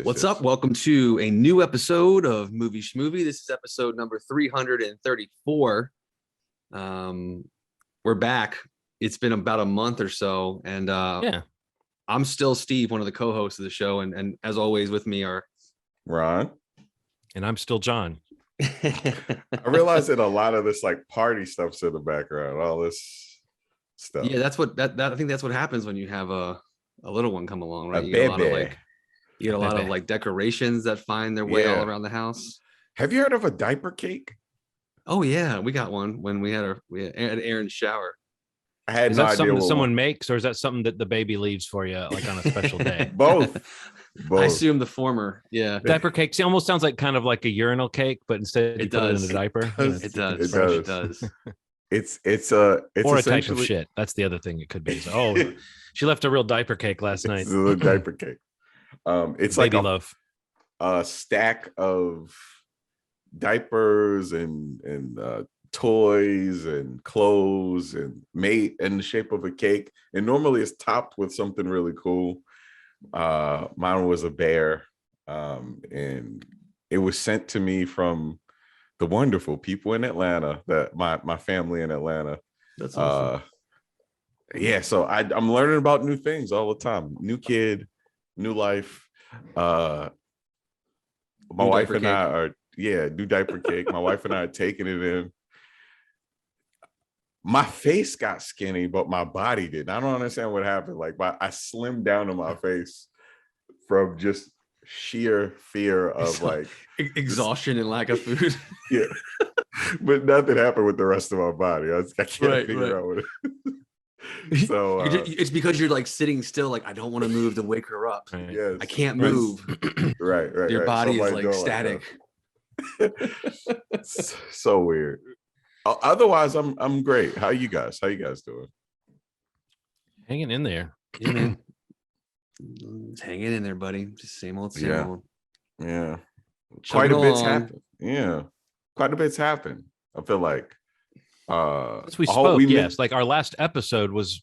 What's up? Welcome to a new episode of Movie Schmovie. This is episode number 334. We're back. It's been about a month or so, and I'm still Steve, one of the co-hosts of the show, and as always with me are Ron. And I'm still John. I realize that a lot of this like party stuff's in the background, all this stuff. Yeah, that's what I think that's what happens when you have a little one come along, right? A You baby. get a lot of like decorations that find their way all around the house. Have you heard of a diaper cake? Oh yeah, we got one when we had Aaron's shower. I had Is no that idea something that what someone makes, or is that something that the baby leaves for you, like on a special day? Both. I assume the former. Yeah. Diaper cake. See, almost sounds like kind of like a urinal cake, but instead you put it in a diaper. It does. It does. It's or a type of shit. That's the other thing it could be. So, oh, she left a real diaper cake last night. It's a little diaper cake. It's baby like loaf. A stack of diapers and toys and clothes and made in the shape of a cake, and normally it's topped with something really cool. Mine was a bear, and it was sent to me from the wonderful people in Atlanta, that my family in Atlanta. That's awesome. Yeah, so I'm learning about new things all the time. New kid, new life. My wife and I are new diaper cake. My wife and I are taking it in. My face got skinny, but my body didn't. I don't understand what happened. Like I slimmed down in my face from just sheer fear of like exhaustion and lack of food. Yeah, but nothing happened with the rest of my body. I can't figure out what it. So it's because you're like sitting still, like I don't want to move to wake her up. Yes, I can't move. Right. Your body is like static. So weird. Otherwise, I'm great. How you guys doing? Hanging in there. Yeah, man. It's hanging in there, buddy. Just same old. Yeah. Quite a bit's happened. Yeah. Quite a bit's happened. I feel like. Since we spoke, yes. Like our last episode was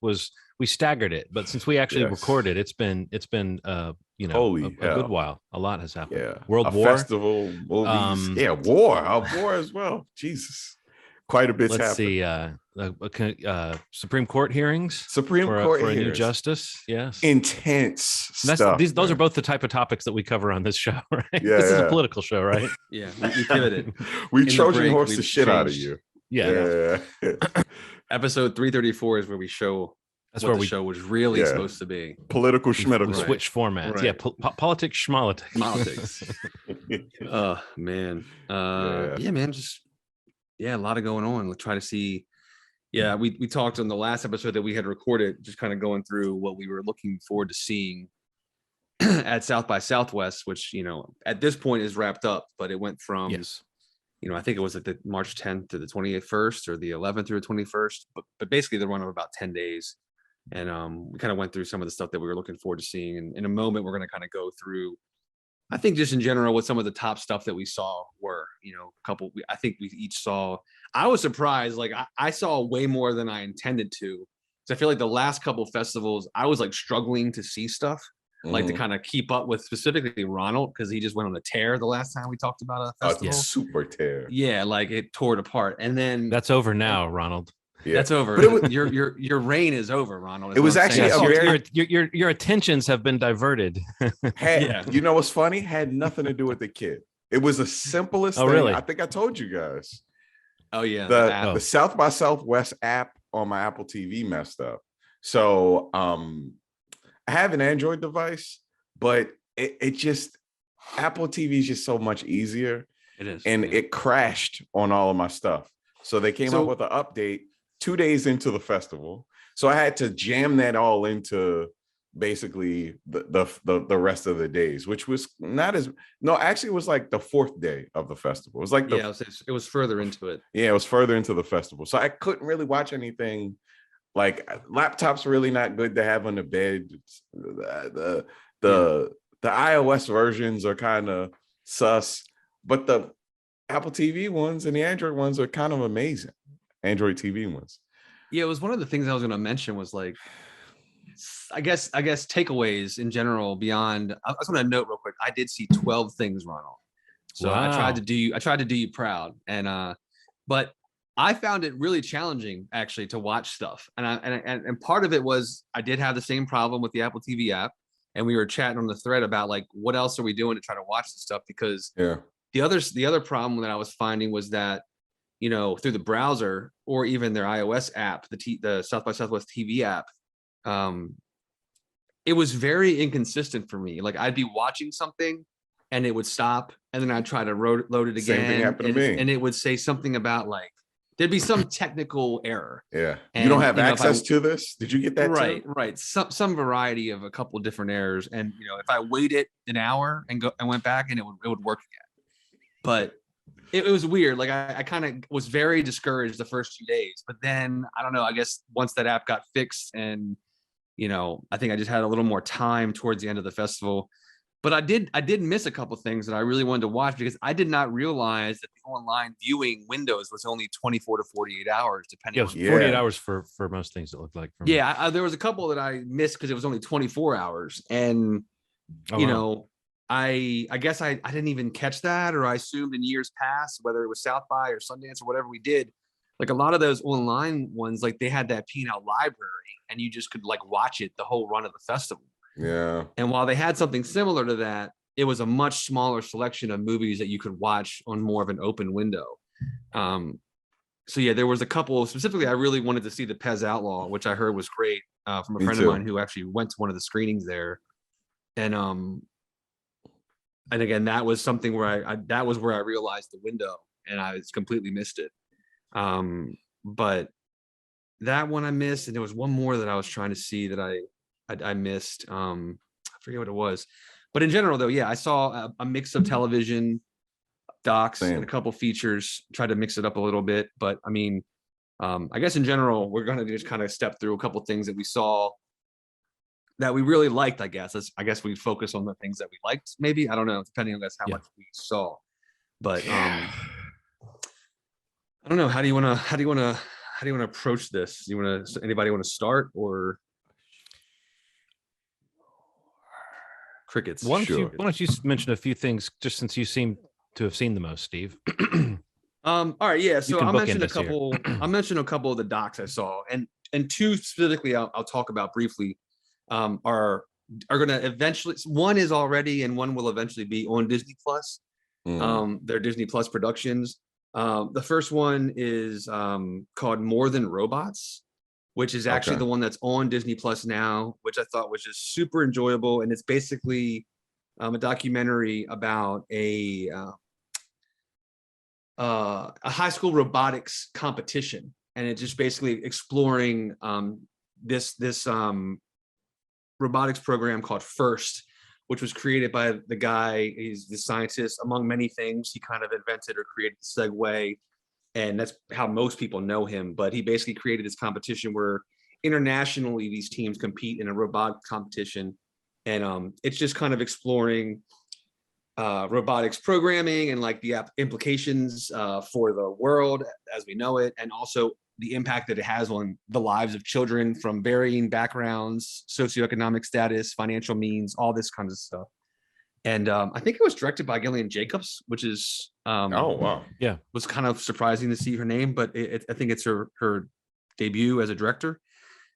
we staggered it, but since we actually recorded, it's been a good while. A lot has happened. Yeah. World War, festival, movies. War as well. Jesus. Quite a bit's happened. Let's see. Supreme Court hearings. For a new justice. Yes. Intense stuff. Those are both the type of topics that we cover on this show, right? Yeah, this is a political show, right? Yeah. We pivoted. We Trojan horse the shit out of you. Yeah. Episode 334 is where we show the show was really supposed to be. Political schmedical. We switch formats. Right. Yeah. Politics, schmolitics. Politics. Oh, man. Man. A lot of going on. We'll try to see. Yeah, we talked on the last episode that we had recorded, just kind of going through what we were looking forward to seeing at South by Southwest, which, at this point is wrapped up, but it went from, I think it was like the March 10th to the 21st or the 11th through the 21st, but basically the run of about 10 days. And we kind of went through some of the stuff that we were looking forward to seeing. And in a moment, we're going to kind of go through, I think just in general, what some of the top stuff that we saw were, I think we each saw. I was surprised. Like I saw way more than I intended to. So I feel like the last couple festivals, I was like struggling to see stuff, like to kind of keep up with, specifically Ronald, because he just went on a tear the last time we talked about a festival. Super tear. Yeah, like it tore it apart. And then that's over now, Ronald. Yeah. That's over. But your reign is over, Ronald. It was actually your attentions have been diverted. You know what's funny? Had nothing to do with the kid. It was the simplest thing. Really? I think I told you guys. Oh yeah. The South by Southwest app on my Apple TV messed up. So I have an Android device, but it just Apple TV is just so much easier. It is. And it crashed on all of my stuff. So they came up with an update 2 days into the festival. So I had to jam that all into basically the rest of the days, which was actually it was like the fourth day of the festival. It was like it was further into it. Yeah, it was further into the festival. So I couldn't really watch anything. Like laptops really not good to have on the bed. The iOS versions are kind of sus, but the Apple TV ones and the Android ones are kind of amazing. Android TV ones. Yeah, it was one of the things I was going to mention was like, I guess takeaways in general beyond. I just want to note real quick. I did see 12 things, Ronald. So wow. I tried to do you proud, and but I found it really challenging actually to watch stuff, and part of it was I did have the same problem with the Apple TV app, and we were chatting on the thread about like what else are we doing to try to watch this stuff, because the other problem that I was finding was that, you know, through the browser or even their iOS app, the South by Southwest TV app, it was very inconsistent for me. Like I'd be watching something and it would stop, and then I'd try to load it again. Same thing happened to me. And it would say something about like there'd be some technical error. Yeah. And, you don't have access to this? Did you get that right, too? Right. Some variety of a couple of different errors. And you know, if I waited an hour and went back, and it would work again. But it was weird. Like I kind of was very discouraged the first 2 days. But then I don't know, I guess once that app got fixed, and you know, I think I just had a little more time towards the end of the festival. But I did miss a couple things that I really wanted to watch, because I did not realize that the online viewing windows was only 24 to 48 hours, depending. Yeah, it was 48 hours for most things, it looked like. Yeah, there was a couple that I missed because it was only 24 hours. And, you know, I guess I didn't even catch that, or I assumed in years past, whether it was South by or Sundance or whatever we did, like a lot of those online ones, like they had that P&L library, and you just could like watch it the whole run of the festival. Yeah. And while they had something similar to that, it was a much smaller selection of movies that you could watch on more of an open window. So yeah, there was a couple specifically. I really wanted to see the Pez Outlaw, which I heard was great, from a friend of mine who actually went to one of the screenings there. And again, that was something where that was where I realized the window, and I completely missed it. But that one I missed, and there was one more that I was trying to see that I missed. I forget what it was, but in general though, yeah, I saw a mix of television, docs, and a couple features. Tried to mix it up a little bit, but I mean, I guess in general, we're going to just kind of step through a couple things that we saw that we really liked. I guess we focus on the things that we liked. Maybe, I don't know, depending on how much we saw. But I don't know. How do you want to approach this? Anybody want to start, or? Crickets. Why don't you mention a few things, just since you seem to have seen the most, Steve? All right, yeah. So I'll mention a couple. I'll mention a couple of the docs I saw, and two specifically I'll talk about briefly. Are going to eventually. One is already, and one will eventually be on Disney Plus. They're Disney Plus productions. The first one is called More Than Robots, which is actually the one that's on Disney Plus now, which I thought was just super enjoyable. And it's basically a documentary about a high school robotics competition. And it's just basically exploring this robotics program called FIRST, which was created by the guy. He's the scientist, among many things. He kind of invented or created the Segway. And that's how most people know him. But he basically created this competition where internationally these teams compete in a robotic competition. And it's just kind of exploring robotics programming and like the implications for the world as we know it. And also the impact that it has on the lives of children from varying backgrounds, socioeconomic status, financial means, all this kind of stuff. And I think it was directed by Gillian Jacobs, which is was kind of surprising to see her name, but I think it's her debut as a director.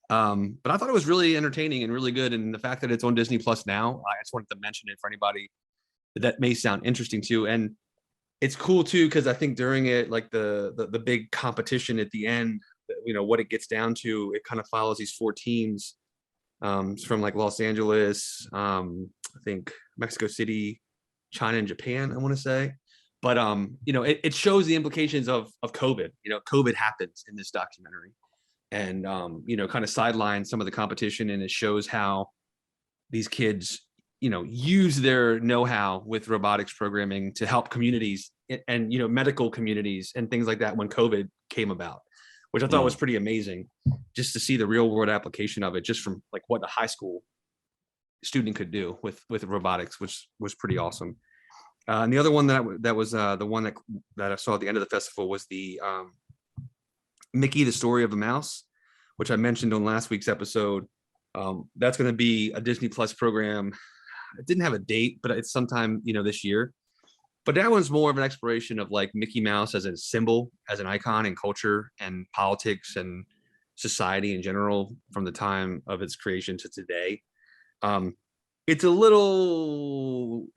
But I thought it was really entertaining and really good. And the fact that it's on Disney Plus now, I just wanted to mention it for anybody that may sound interesting to. And it's cool too, because I think during it, like the big competition at the end, you know, what it gets down to, it kind of follows these 4 teams from like Los Angeles, I think Mexico City, China, and Japan, I want to say. But you know, it shows the implications of COVID. You know, COVID happens in this documentary, and you know, kind of sidelines some of the competition, and it shows how these kids, you know, use their know-how with robotics programming to help communities and you know, medical communities and things like that when COVID came about, which I thought was pretty amazing, just to see the real world application of it, just from like what the high school student could do with robotics, which was pretty awesome. And the other one that was the one that I saw at the end of the festival was the Mickey, the Story of a Mouse, which I mentioned on last week's episode. That's going to be a Disney Plus program. It didn't have a date, but it's sometime, this year. But that one's more of an exploration of like Mickey Mouse as a symbol, as an icon in culture and politics and society in general from the time of its creation to today. It's a little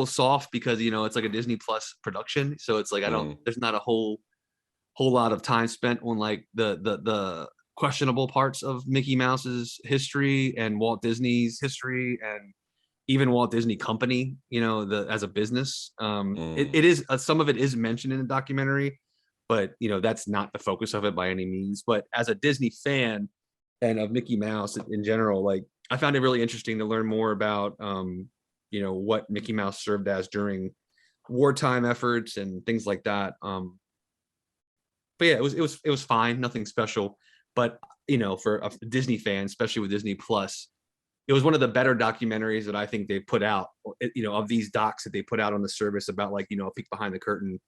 soft because it's like a Disney Plus production, so it's like there's not a whole lot of time spent on like the questionable parts of Mickey Mouse's history and Walt Disney's history and even Walt Disney Company, as a business. It is some of it is mentioned in the documentary, but that's not the focus of it by any means. But as a Disney fan and of Mickey Mouse in general, like I found it really interesting to learn more about what Mickey Mouse served as during wartime efforts and things like that. But yeah, it was fine, nothing special. But for a Disney fan, especially with Disney Plus, it was one of the better documentaries that I think they put out, of these docs that they put out on the service about like, a peek behind the curtain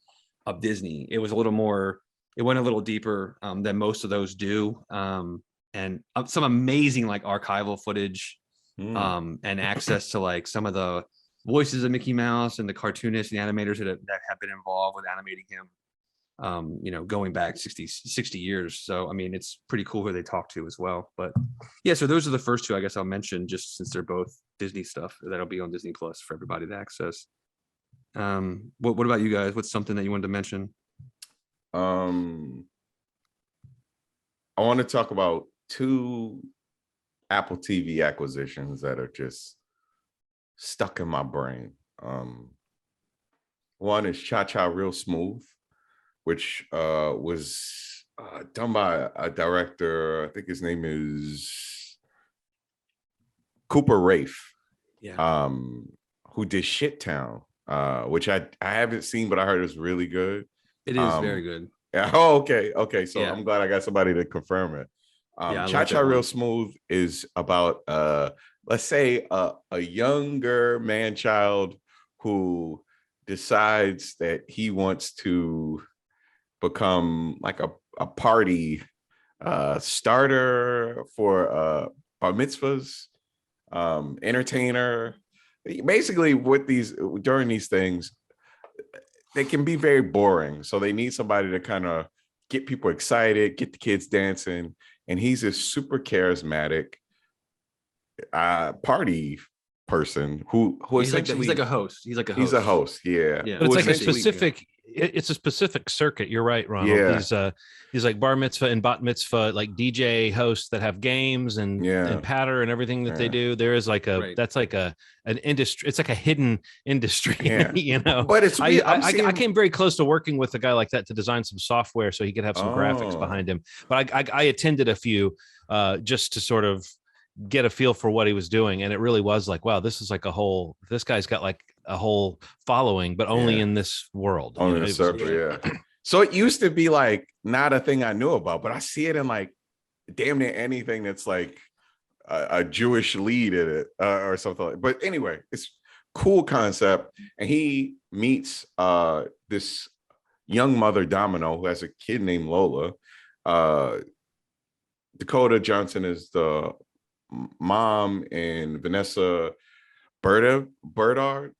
of Disney. It was a little more, it went a little deeper than most of those do. And some amazing like archival footage and access to like some of the voices of Mickey Mouse and the cartoonists and animators that have been involved with animating him. Going back 60 years. So, I mean, it's pretty cool who they talk to as well. But yeah, so those are the first two, I guess I'll mention just since they're both Disney stuff that'll be on Disney Plus for everybody to access. What about you guys? What's something that you wanted to mention? I want to talk about 2 Apple TV acquisitions that are just stuck in my brain. One is Cha-Cha Real Smooth, which was done by a director. I think his name is Cooper Raiff, who did Shittown, which I haven't seen, but I heard it was really good. It is very good. Yeah. Oh, okay. So I'm glad I got somebody to confirm it. Cha-Cha Real Smooth is about let's say a younger man-child who decides that he wants to become like a party starter for bar mitzvahs, entertainer. Basically, during these things, they can be very boring. So they need somebody to kind of get people excited, get the kids dancing. And he's a super charismatic party person who essentially he's like a host. He's a host. Yeah. But it's like a specific. It's a specific circuit. You're right, Ronald. Yeah. These like bar mitzvah and bat mitzvah, like DJ hosts that have games and patter and everything that they do. There is like that's like an industry. It's like a hidden industry, But it's I came very close to working with a guy like that to design some software so he could have some graphics behind him. But I attended a few just to sort of get a feel for what he was doing, and it really was like, wow, this is like this guy's got like a whole following, but only in this world, only in the circle. So it used to be like not a thing I knew about, but I see it in like damn near anything that's like a Jewish lead in it or something like. But anyway, it's cool concept, and he meets this young mother Domino who has a kid named Lola. Dakota Johnson is the mom, and Vanessa Berdard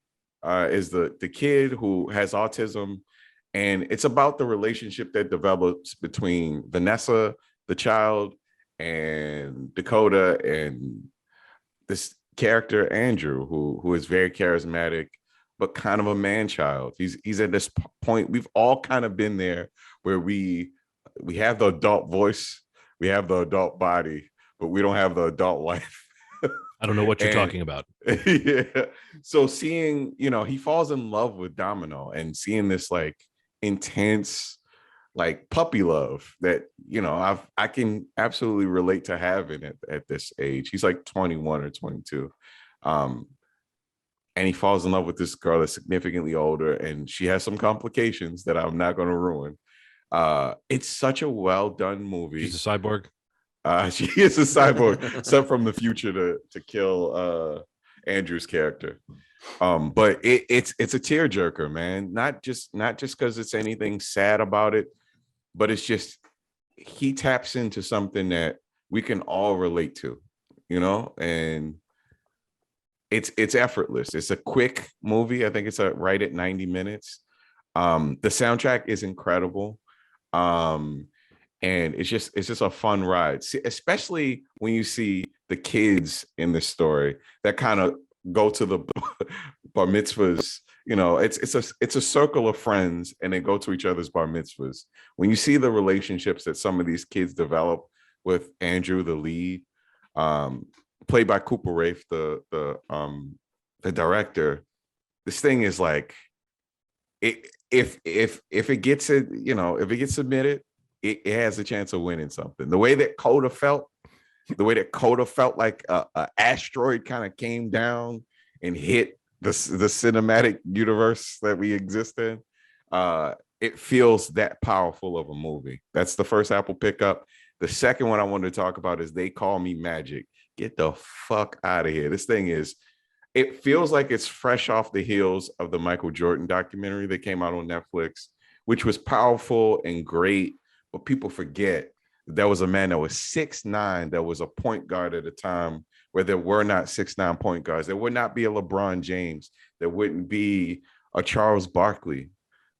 is the kid who has autism, and it's about the relationship that develops between Vanessa, the child, and Dakota, and this character Andrew, who is very charismatic but kind of a man-child. He's at this point, we've all kind of been there where we have the adult voice, we have the adult body, but we don't have the adult life. I don't know what you're talking about. Yeah. So seeing, he falls in love with Domino, and seeing this like intense, like puppy love that, I can absolutely relate to having it at this age. He's like 21 or 22. And he falls in love with this girl that's significantly older, and she has some complications that I'm not going to ruin. It's such a well done movie. She's a cyborg. She is a cyborg, sent from the future to kill Andrew's character. But it's a tearjerker, man. Not just because it's anything sad about it, but it's just he taps into something that we can all relate to. and it's effortless. It's a quick movie. I think it's right at 90 minutes. The soundtrack is incredible. And it's just a fun ride, especially when you see the kids in the story that kind of go to the bar mitzvahs. It's a circle of friends, and they go to each other's bar mitzvahs. When you see the relationships that some of these kids develop with Andrew, the lead, played by Cooper Raiff, the director, this thing is like, if it gets it, if it gets submitted, it has a chance of winning something. The way that Coda felt like a asteroid kind of came down and hit the cinematic universe that we exist in. It feels that powerful of a movie. That's the first Apple pickup. The second one I wanted to talk about is They Call Me Magic. Get the fuck out of here. This thing it feels like it's fresh off the heels of the Michael Jordan documentary that came out on Netflix, which was powerful and great, but people forget there was a man that was 6'9", that was a point guard at a time where there were not 6'9" point guards. There would not be a LeBron James. There wouldn't be a Charles Barkley.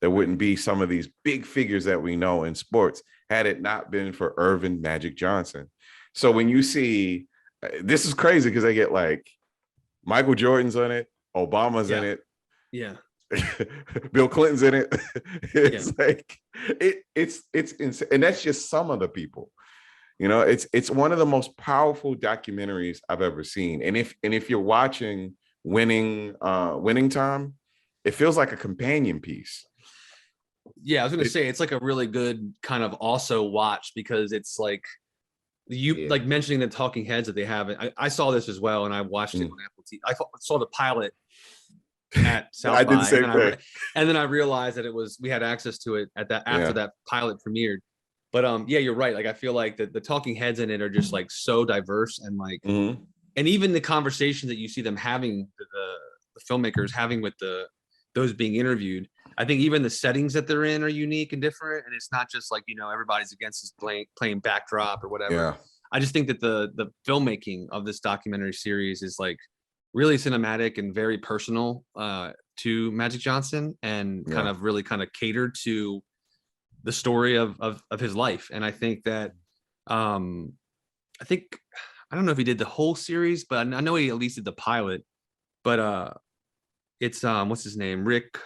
There wouldn't be some of these big figures that we know in sports had it not been for Irvin Magic Johnson. So when you see, this is crazy because they get like Michael Jordan's on it, Obama's in it. Yeah. Bill Clinton's in it. It's like it's insane. And that's just some of the people. It's one of the most powerful documentaries I've ever seen. And if you're watching Winning Time, it feels like a companion piece. Yeah, I was gonna say it's like a really good kind of also watch, because it's like like mentioning the talking heads that they have. I saw this as well, and I watched it on Apple TV. I saw the pilot at South I by, did the same thing. And then I realized that we had access to it after that pilot premiered. But you're right. Like I feel like the talking heads in it are just like so diverse, and like and even the conversations that you see them having, the filmmakers having with those being interviewed. I think even the settings that they're in are unique and different, and it's not just like everybody's against this playing backdrop or whatever. Yeah. I just think that the filmmaking of this documentary series is like really cinematic and very personal to Magic Johnson, and kind of catered to the story of his life. And I think that I don't know if he did the whole series, but I know he at least did the pilot. But it's what's his name? Rick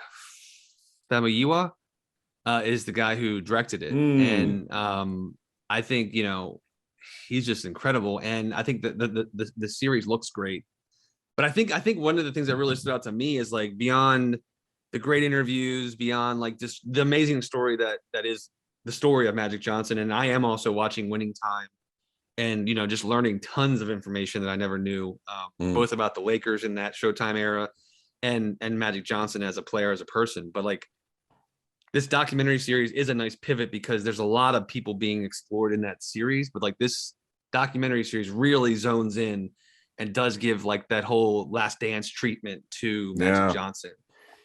Famuyiwa is the guy who directed it. And I think he's just incredible, and I think that the series looks great. But I think one of the things that really stood out to me is like beyond the great interviews, beyond like just the amazing story that is the story of Magic Johnson. And I am also watching Winning Time, and just learning tons of information that I never knew, both about the Lakers in that Showtime era and Magic Johnson as a player, as a person. But like this documentary series is a nice pivot, because there's a lot of people being explored in that series, but like this documentary series really zones in and does give like that whole Last Dance treatment to Magic Johnson.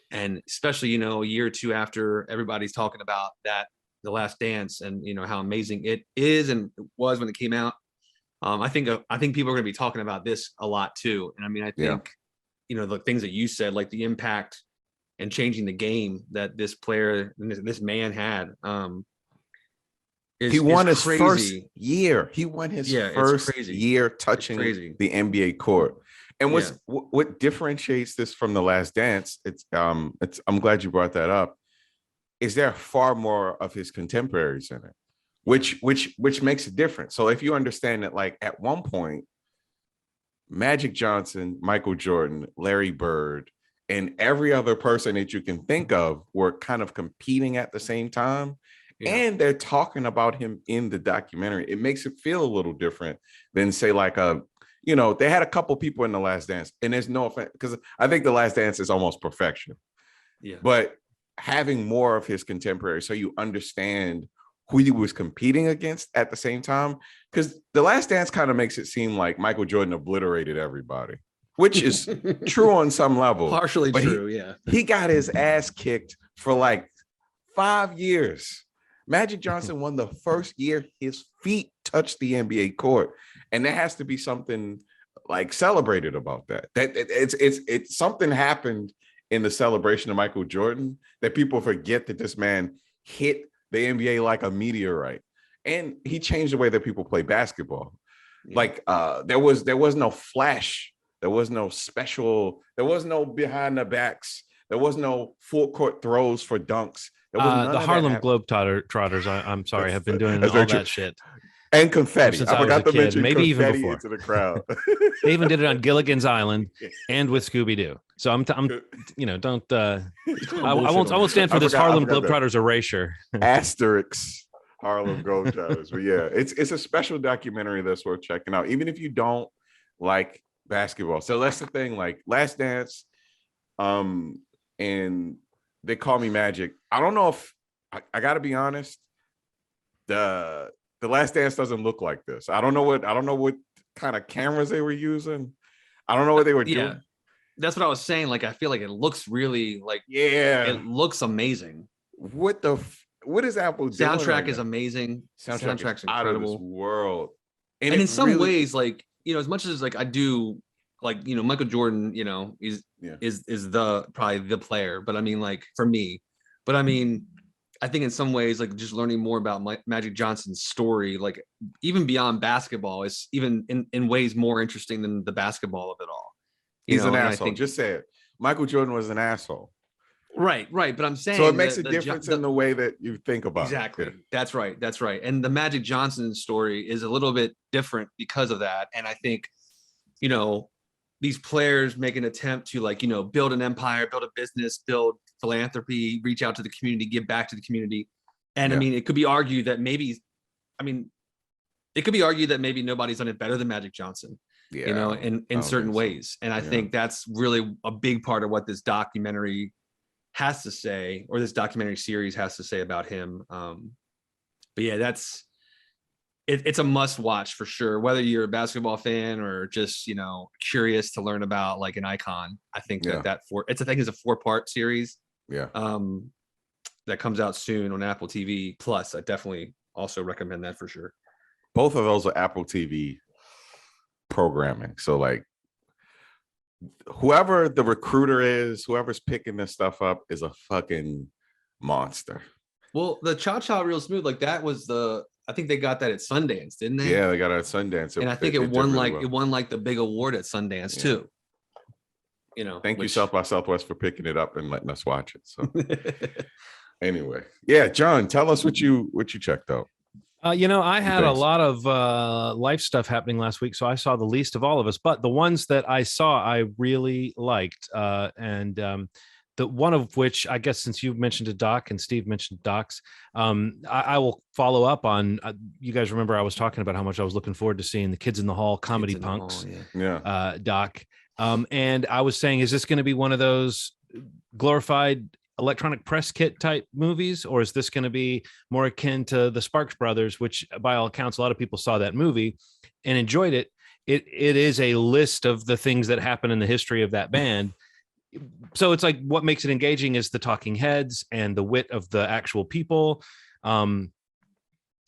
And especially, a year or two after everybody's talking about The Last Dance, and how amazing it is and was when it came out. I think people are going to be talking about this a lot too. And I mean, I think the things that you said, like the impact and changing the game that this player, this man had. He won his first year. He won his first year touching the NBA court. And what differentiates this from The Last Dance, I'm glad you brought that up, is there far more of his contemporaries in it, which makes a difference. So if you understand that, like at one point, Magic Johnson, Michael Jordan, Larry Bird, and every other person that you can think of were kind of competing at the same time. And they're talking about him in the documentary. It makes it feel a little different than say like they had a couple people in The Last Dance, and there's no offense, because I think The Last Dance is almost perfection. Yeah. But having more of his contemporaries, so you understand who he was competing against at the same time, because The Last Dance kind of makes it seem like Michael Jordan obliterated everybody, which is true on some level. Partially true, He got his ass kicked for like 5 years. Magic Johnson won the first year his feet touched the NBA court. And there has to be something like celebrated about that. That it's something happened in the celebration of Michael Jordan that people forget that this man hit the NBA like a meteorite, and he changed the way that people play basketball. Yeah. Like there was no flash, there was no special, there was no behind the backs, there was no full court throws for dunks. There was the Harlem Globetrotters, I'm sorry, have been doing all that shit. And confetti. I forgot to mention maybe even confetti before. into the crowd. They even did it on Gilligan's Island and with Scooby-Doo. So I'm don't I won't stand for this Harlem Globetrotters erasure. Asterix Harlem Globetrotters. But yeah, it's a special documentary that's worth checking out, even if you don't like basketball. So that's the thing, like Last Dance, and They Call Me Magic. I don't know if I gotta be honest, the Last Dance doesn't look like this. I don't know what kind of cameras they were using. I don't know what they were doing. That's what I was saying. Like, I feel like it looks really like, it looks amazing. What is Apple doing? Soundtrack is amazing. Soundtrack's incredible. Out of this world. And in some ways, like, as much as like I do, like, Michael Jordan, is probably the player. But I mean, like, for me, but I mean, I think in some ways, like, just learning more about Magic Johnson's story, like, even beyond basketball, is even in ways more interesting than the basketball of it all. He's an asshole. Just say it. Michael Jordan was an asshole. Right. But I'm saying, so it makes a difference in the way that you think about exactly. it. Exactly. That's right. And the Magic Johnson story is a little bit different because of that. And I think, these players make an attempt to, like, build an empire, build a business, build philanthropy, reach out to the community, give back to the community. And I mean, it could be argued that maybe nobody's done it better than Magic Johnson, in certain ways. And I think that's really a big part of what this documentary has to say, or this documentary series has to say about him. But yeah, it's a must watch for sure, whether you're a basketball fan or just curious to learn about like an icon. I think it's a 4-part series that comes out soon on Apple TV Plus. I definitely also recommend that for sure. Both of those are Apple TV programming, so like whoever the recruiter is, whoever's picking this stuff up is a fucking monster. Well, the Cha-Cha Real Smooth, like, that was I think they got that at Sundance, didn't they? Yeah, they got it at Sundance. And I think it won the big award at Sundance too. Thank you, South by Southwest, for picking it up and letting us watch it. So anyway, yeah, John, tell us what you checked out. I had a lot of life stuff happening last week, so I saw the least of all of us. But the ones that I saw, I really liked, and the one of which, I guess, since you mentioned a doc and Steve mentioned docs, I will follow up on. You guys remember I was talking about how much I was looking forward to seeing the Kids in the Hall Comedy Punks doc, and I was saying, is this going to be one of those glorified electronic press kit type movies, or is this going to be more akin to the Sparks Brothers, which by all accounts a lot of people saw that movie and enjoyed it. It is a list of the things that happen in the history of that band. So it's like, what makes it engaging is the talking heads and the wit of the actual people.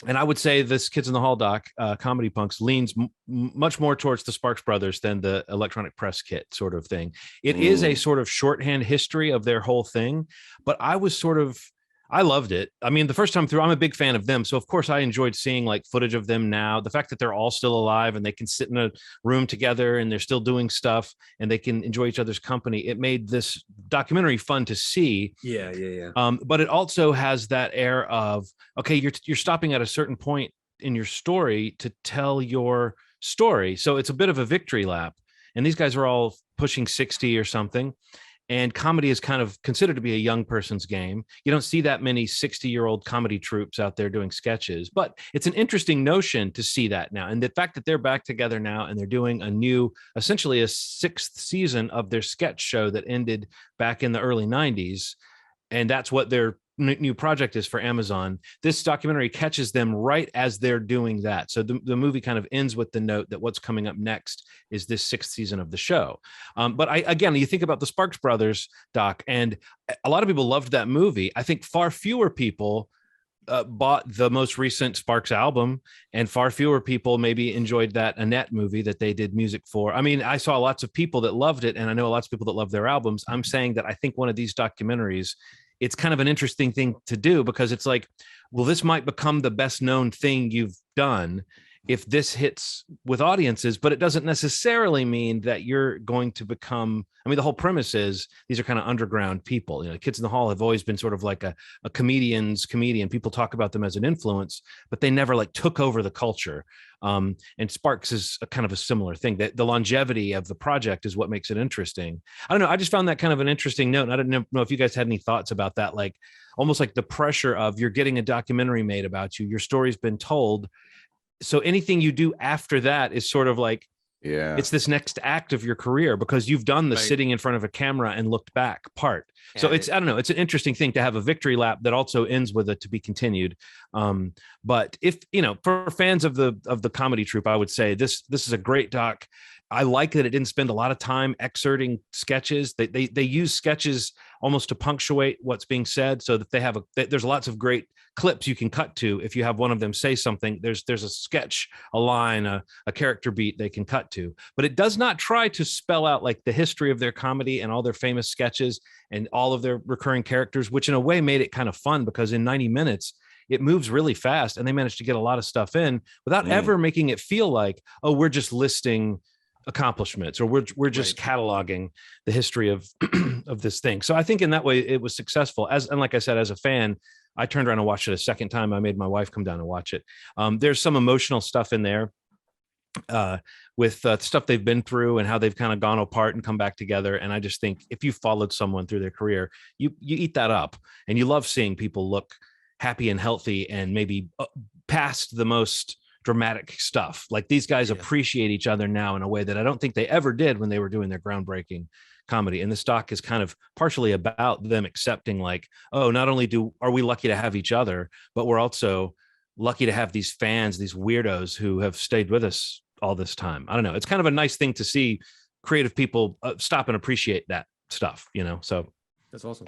And I would say this Kids in the Hall doc, Comedy Punks, leans much more towards the Sparks Brothers than the electronic press kit sort of thing. It is a sort of shorthand history of their whole thing, but I loved it. I mean, the first time through, I'm a big fan of them. So of course I enjoyed seeing like footage of them now. The fact that they're all still alive and they can sit in a room together and they're still doing stuff and they can enjoy each other's company. It made this documentary fun to see. Yeah. But it also has that air of, okay, you're stopping at a certain point in your story to tell your story. So it's a bit of a victory lap. And these guys are all pushing 60 or something. And comedy is kind of considered to be a young person's game. You don't see that many 60-year-old comedy troupes out there doing sketches, but it's an interesting notion to see that now. And the fact that they're back together now and they're doing essentially a 6th season of their sketch show that ended back in the early 90s. And that's what their new project is for Amazon. This documentary catches them right as they're doing that. So the movie kind of ends with the note that what's coming up next is this 6th season of the show. But again, you think about the Sparks Brothers doc, and a lot of people loved that movie. I think far fewer people bought the most recent Sparks album, and far fewer people maybe enjoyed that Annette movie that they did music for. I mean, I saw lots of people that loved it, and I know lots of people that love their albums. I'm saying that I think one of these documentaries, it's kind of an interesting thing to do, because it's like, well, this might become the best known thing you've done if this hits with audiences, but it doesn't necessarily mean that you're going to become, I mean, the whole premise is these are kind of underground people. You know, Kids in the Hall have always been sort of like a comedian's comedian. People talk about them as an influence, but they never like took over the culture. And Sparks is a kind of a similar thing. That the longevity of the project is what makes it interesting. I don't know. I just found that kind of an interesting note. And I didn't know if you guys had any thoughts about that, like almost like the pressure of you're getting a documentary made about you. Your story's been told. So anything you do after that is sort of like, it's this next act of your career, because you've done the sitting in front of a camera and looked back part. So it's, I don't know, it's an interesting thing to have a victory lap that also ends with a to be continued. But if, you know, for fans of the comedy troupe, I would say this is a great doc. I like that it didn't spend a lot of time excerpting sketches. They use sketches almost to punctuate what's being said, so that there's lots of great clips you can cut to. If you have one of them say something, there's a sketch, a line, a character beat they can cut to. But it does not try to spell out like the history of their comedy and all their famous sketches and all of their recurring characters, which in a way made it kind of fun, because in 90 minutes, it moves really fast and they managed to get a lot of stuff in without ever making it feel like, oh, we're just listing accomplishments or we're just cataloging the history of of this thing. So I think in that way it was successful. And like I said, as a fan, I turned around and watched it a second time. I made my wife come down and watch it. There's some emotional stuff in there with stuff they've been through and how they've kind of gone apart and come back together. And I just think if you followed someone through their career, you eat that up, and you love seeing people look happy and healthy and maybe past the most dramatic stuff. Like these guys appreciate each other now in a way that I don't think they ever did when they were doing their groundbreaking comedy. And this doc is kind of partially about them accepting, like, oh, not only are we lucky to have each other, but we're also lucky to have these fans, these weirdos who have stayed with us all this time. I don't know. It's kind of a nice thing to see creative people stop and appreciate that stuff, you know? So that's awesome.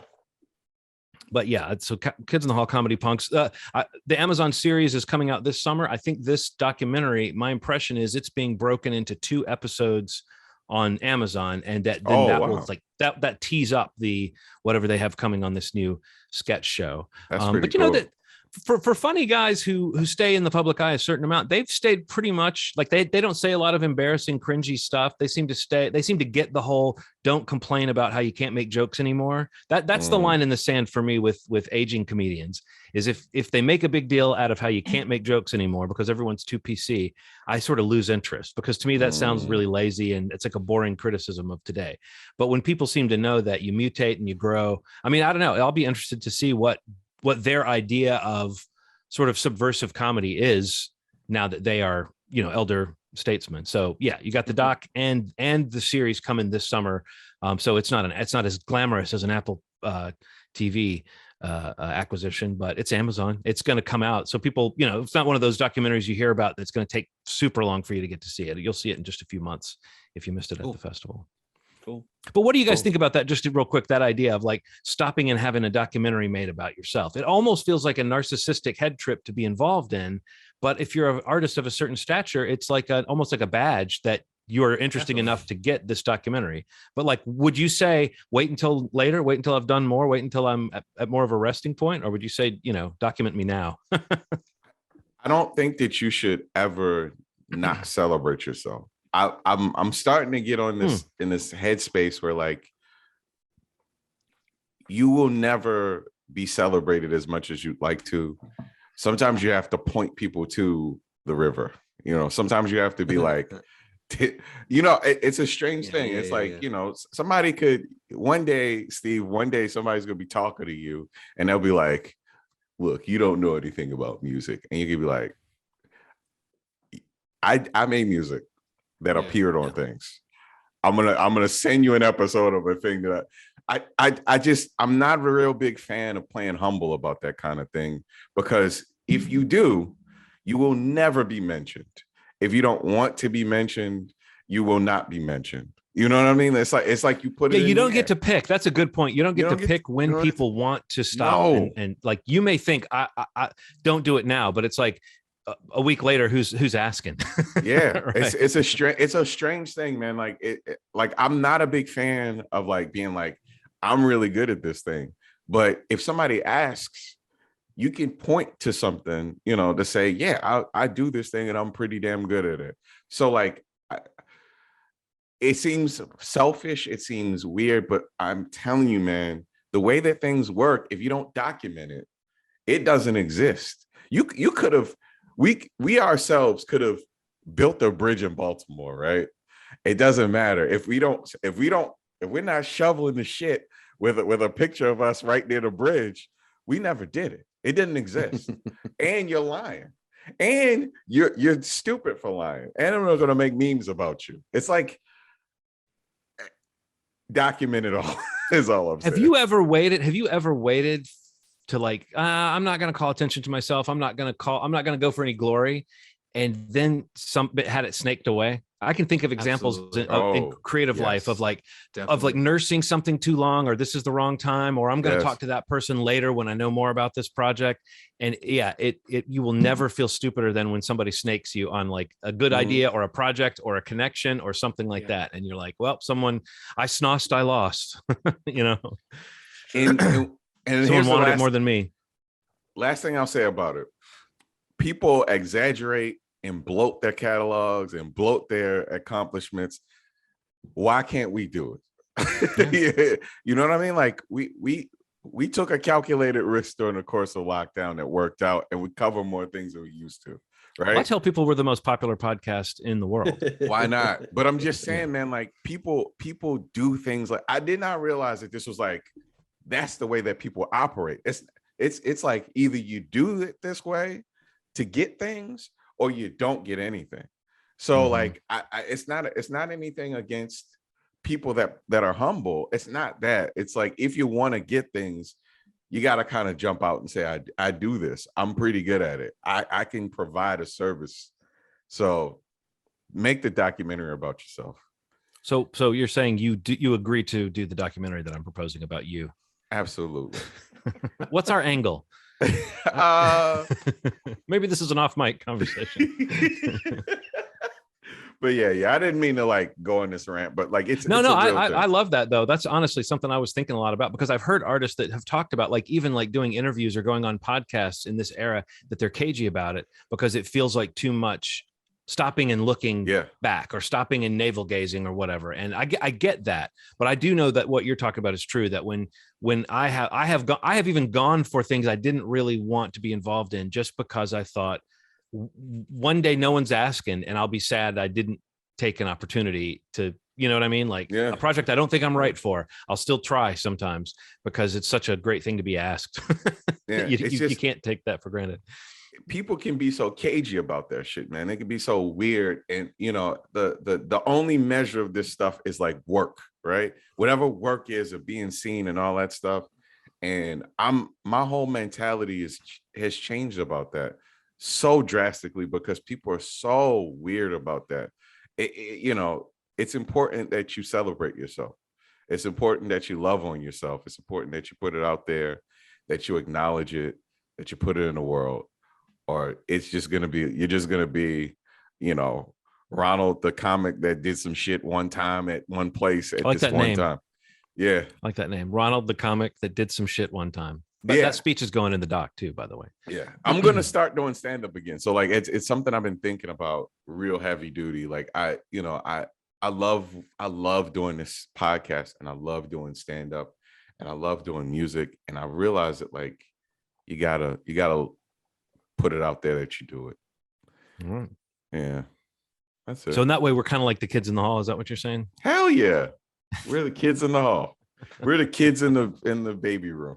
But yeah, so Kids in the Hall Comedy Punks. The Amazon series is coming out this summer. I think this documentary, my impression is it's being broken into 2 episodes on Amazon, and that will like that tease up the whatever they have coming on this new sketch show. That's pretty but you cool. know that for funny guys who stay in the public eye a certain amount, they've stayed pretty much like they don't say a lot of embarrassing, cringy stuff. They seem to get the whole don't complain about how you can't make jokes anymore. That's the line in the sand for me with aging comedians, is if they make a big deal out of how you can't make jokes anymore because everyone's too PC, I sort of lose interest, because to me that sounds really lazy and it's like a boring criticism of today. But when people seem to know that you mutate and you grow, I mean, I don't know, I'll be interested to see what their idea of sort of subversive comedy is now that they are, you know, elder statesmen. So yeah, you got the doc and the series coming this summer. So it's not as glamorous as an Apple TV acquisition, but it's Amazon. It's going to come out. So people, you know, it's not one of those documentaries you hear about that's going to take super long for you to get to see it. You'll see it in just a few months if you missed it at the festival. Cool. But what do you guys think about that? Just real quick, that idea of like stopping and having a documentary made about yourself. It almost feels like a narcissistic head trip to be involved in. But if you're an artist of a certain stature, it's like almost like a badge that you are interesting enough to get this documentary. But like, would you say, wait until later, wait until I've done more, wait until I'm at more of a resting point? Or would you say, you know, document me now? I don't think that you should ever not celebrate yourself. I'm starting to get on this in this headspace where like you will never be celebrated as much as you'd like to. Sometimes you have to point people to the river. You know, sometimes you have to be like, you know, it's a strange thing. It's like, you know, somebody could one day, Steve, somebody's gonna be talking to you and they'll be like, look, you don't know anything about music. And you can be like, I made music that appeared on things. I'm gonna send you an episode of a thing that I'm not a real big fan of playing humble about that kind of thing, because if you do, you will never be mentioned. If you don't want to be mentioned, you will not be mentioned. You know what I mean? It's like you put it. Yeah, you don't get to pick. That's a good point. You don't get to pick when people want to stop. No. And like you may think I don't do it now, but it's like a week later, who's asking? Yeah, right? it's a strange thing, man. Like like I'm not a big fan of like being like I'm really good at this thing, but if somebody asks, you can point to something, you know, to say, yeah, I do this thing and I'm pretty damn good at it. So like, it seems selfish, it seems weird, but I'm telling you, man, the way that things work, if you don't document it, it doesn't exist. You could have, we ourselves could have built a bridge in Baltimore, right? It doesn't matter if we're not shoveling the shit with a picture of us right near the bridge. We never did it. It didn't exist. And you're lying. And you're stupid for lying. And I'm not gonna make memes about you. It's like, document it all is all I'm saying. Have you ever waited to like, I'm not going to call attention to myself. I'm not going to go for any glory. And then had it snaked away. I can think of examples in creative life of like, nursing something too long, or this is the wrong time, or I'm going to talk to that person later when I know more about this project. And yeah, you will never feel stupider than when somebody snakes you on like a good idea or a project or a connection or something like that. And you're like, well, I snossed, I lost, you know, and someone wanted it more than me. Last thing I'll say about it, people exaggerate and bloat their catalogs and bloat their accomplishments. Why can't we do it? You know what I mean? Like we took a calculated risk during the course of lockdown that worked out, and we cover more things than we used to. Right? Well, I tell people we're the most popular podcast in the world. Why not? But I'm just saying, man, like people do things like, I did not realize that this was like, that's the way that people operate. It's like either you do it this way to get things, or you don't get anything. So like, it's not anything against people that are humble. It's not that. It's like, if you want to get things, you got to kind of jump out and say, I do this. I'm pretty good at it. I can provide a service. So make the documentary about yourself. So you're saying you agree to do the documentary that I'm proposing about you? Absolutely. What's our angle? Maybe this is an off mic conversation. But yeah, I didn't mean to like go on this rant, but like I love that though. That's honestly something I was thinking a lot about, because I've heard artists that have talked about like even like doing interviews or going on podcasts in this era that they're cagey about it because it feels like too much stopping and looking back or stopping and navel gazing or whatever. And I get that, but I do know that what you're talking about is true, that when I have even gone for things I didn't really want to be involved in just because I thought one day no one's asking and I'll be sad I didn't take an opportunity to, you know what I mean? Like a project I don't think I'm right for, I'll still try sometimes because it's such a great thing to be asked. You can't take that for granted. People can be so cagey about their shit, man. They can be so weird. And you know, the only measure of this stuff is like work, right? Whatever work is of being seen and all that stuff. And my whole mentality has changed about that so drastically because people are so weird about that. You know, it's important that you celebrate yourself. It's important that you love on yourself. It's important that you put it out there, that you acknowledge it, that you put it in the world. Or it's just going to be, you're just going to be, you know, Ronald, the comic that did some shit one time at one place at this one time. Yeah. I like that name. Ronald, the comic that did some shit one time. But that speech is going in the doc too, by the way. Yeah. I'm going to start doing stand-up again. So like, it's something I've been thinking about real heavy duty. Like I love doing this podcast and I love doing stand-up and I love doing music. And I realized that like, you gotta put it out there that you do it. All right. Yeah. That's it. So in that way, we're kind of like the kids in the hall. Is that what you're saying? Hell yeah. We're the kids in the hall. We're the kids in the baby room.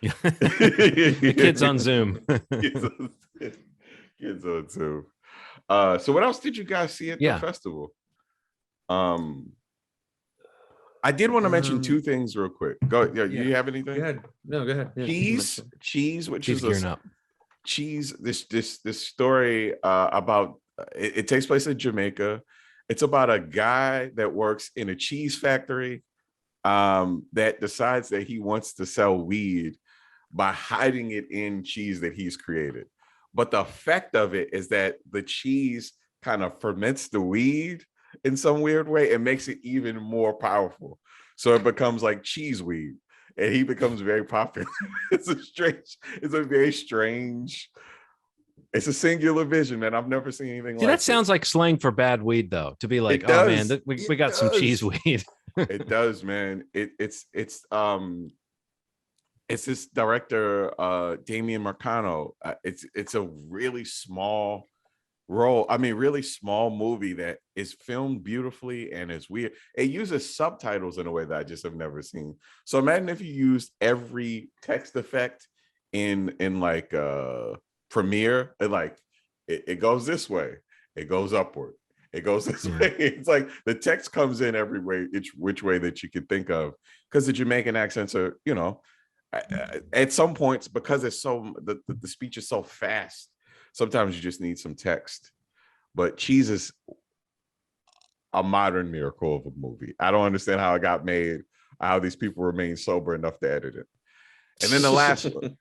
The kids on Zoom. Kids on Zoom. So what else did you guys see at the festival? I did want to mention two things real quick. Go. Yeah, you have anything? Go ahead. No, go ahead. Yeah. Cheese, which Cheese is gearing up. Cheese. This story about it takes place in Jamaica, It's about a guy that works in a cheese factory that decides that he wants to sell weed by hiding it in cheese that he's created. But the effect of it is that the cheese kind of ferments the weed in some weird way and makes it even more powerful. So it becomes like cheese weed, and he becomes very popular. It's a very strange, it's a singular vision, man. I've never seen anything like that. Sounds like slang for bad weed, though, to be like, oh man, we got some cheese weed. It does, man. It's this director, Damien Marcano. It's a really small role. I mean, really small movie that is filmed beautifully and is weird. It uses subtitles in a way that I just have never seen. So imagine if you used every text effect in like Premiere, and like it goes this way, it goes upward, it goes this way. It's like the text comes in every way, which way that you could think of, because the Jamaican accents are, you know, at some points, because it's so the speech is so fast, sometimes you just need some text. But Cheese is a modern miracle of a movie. I don't understand how it got made, how these people remain sober enough to edit it. And then the last one,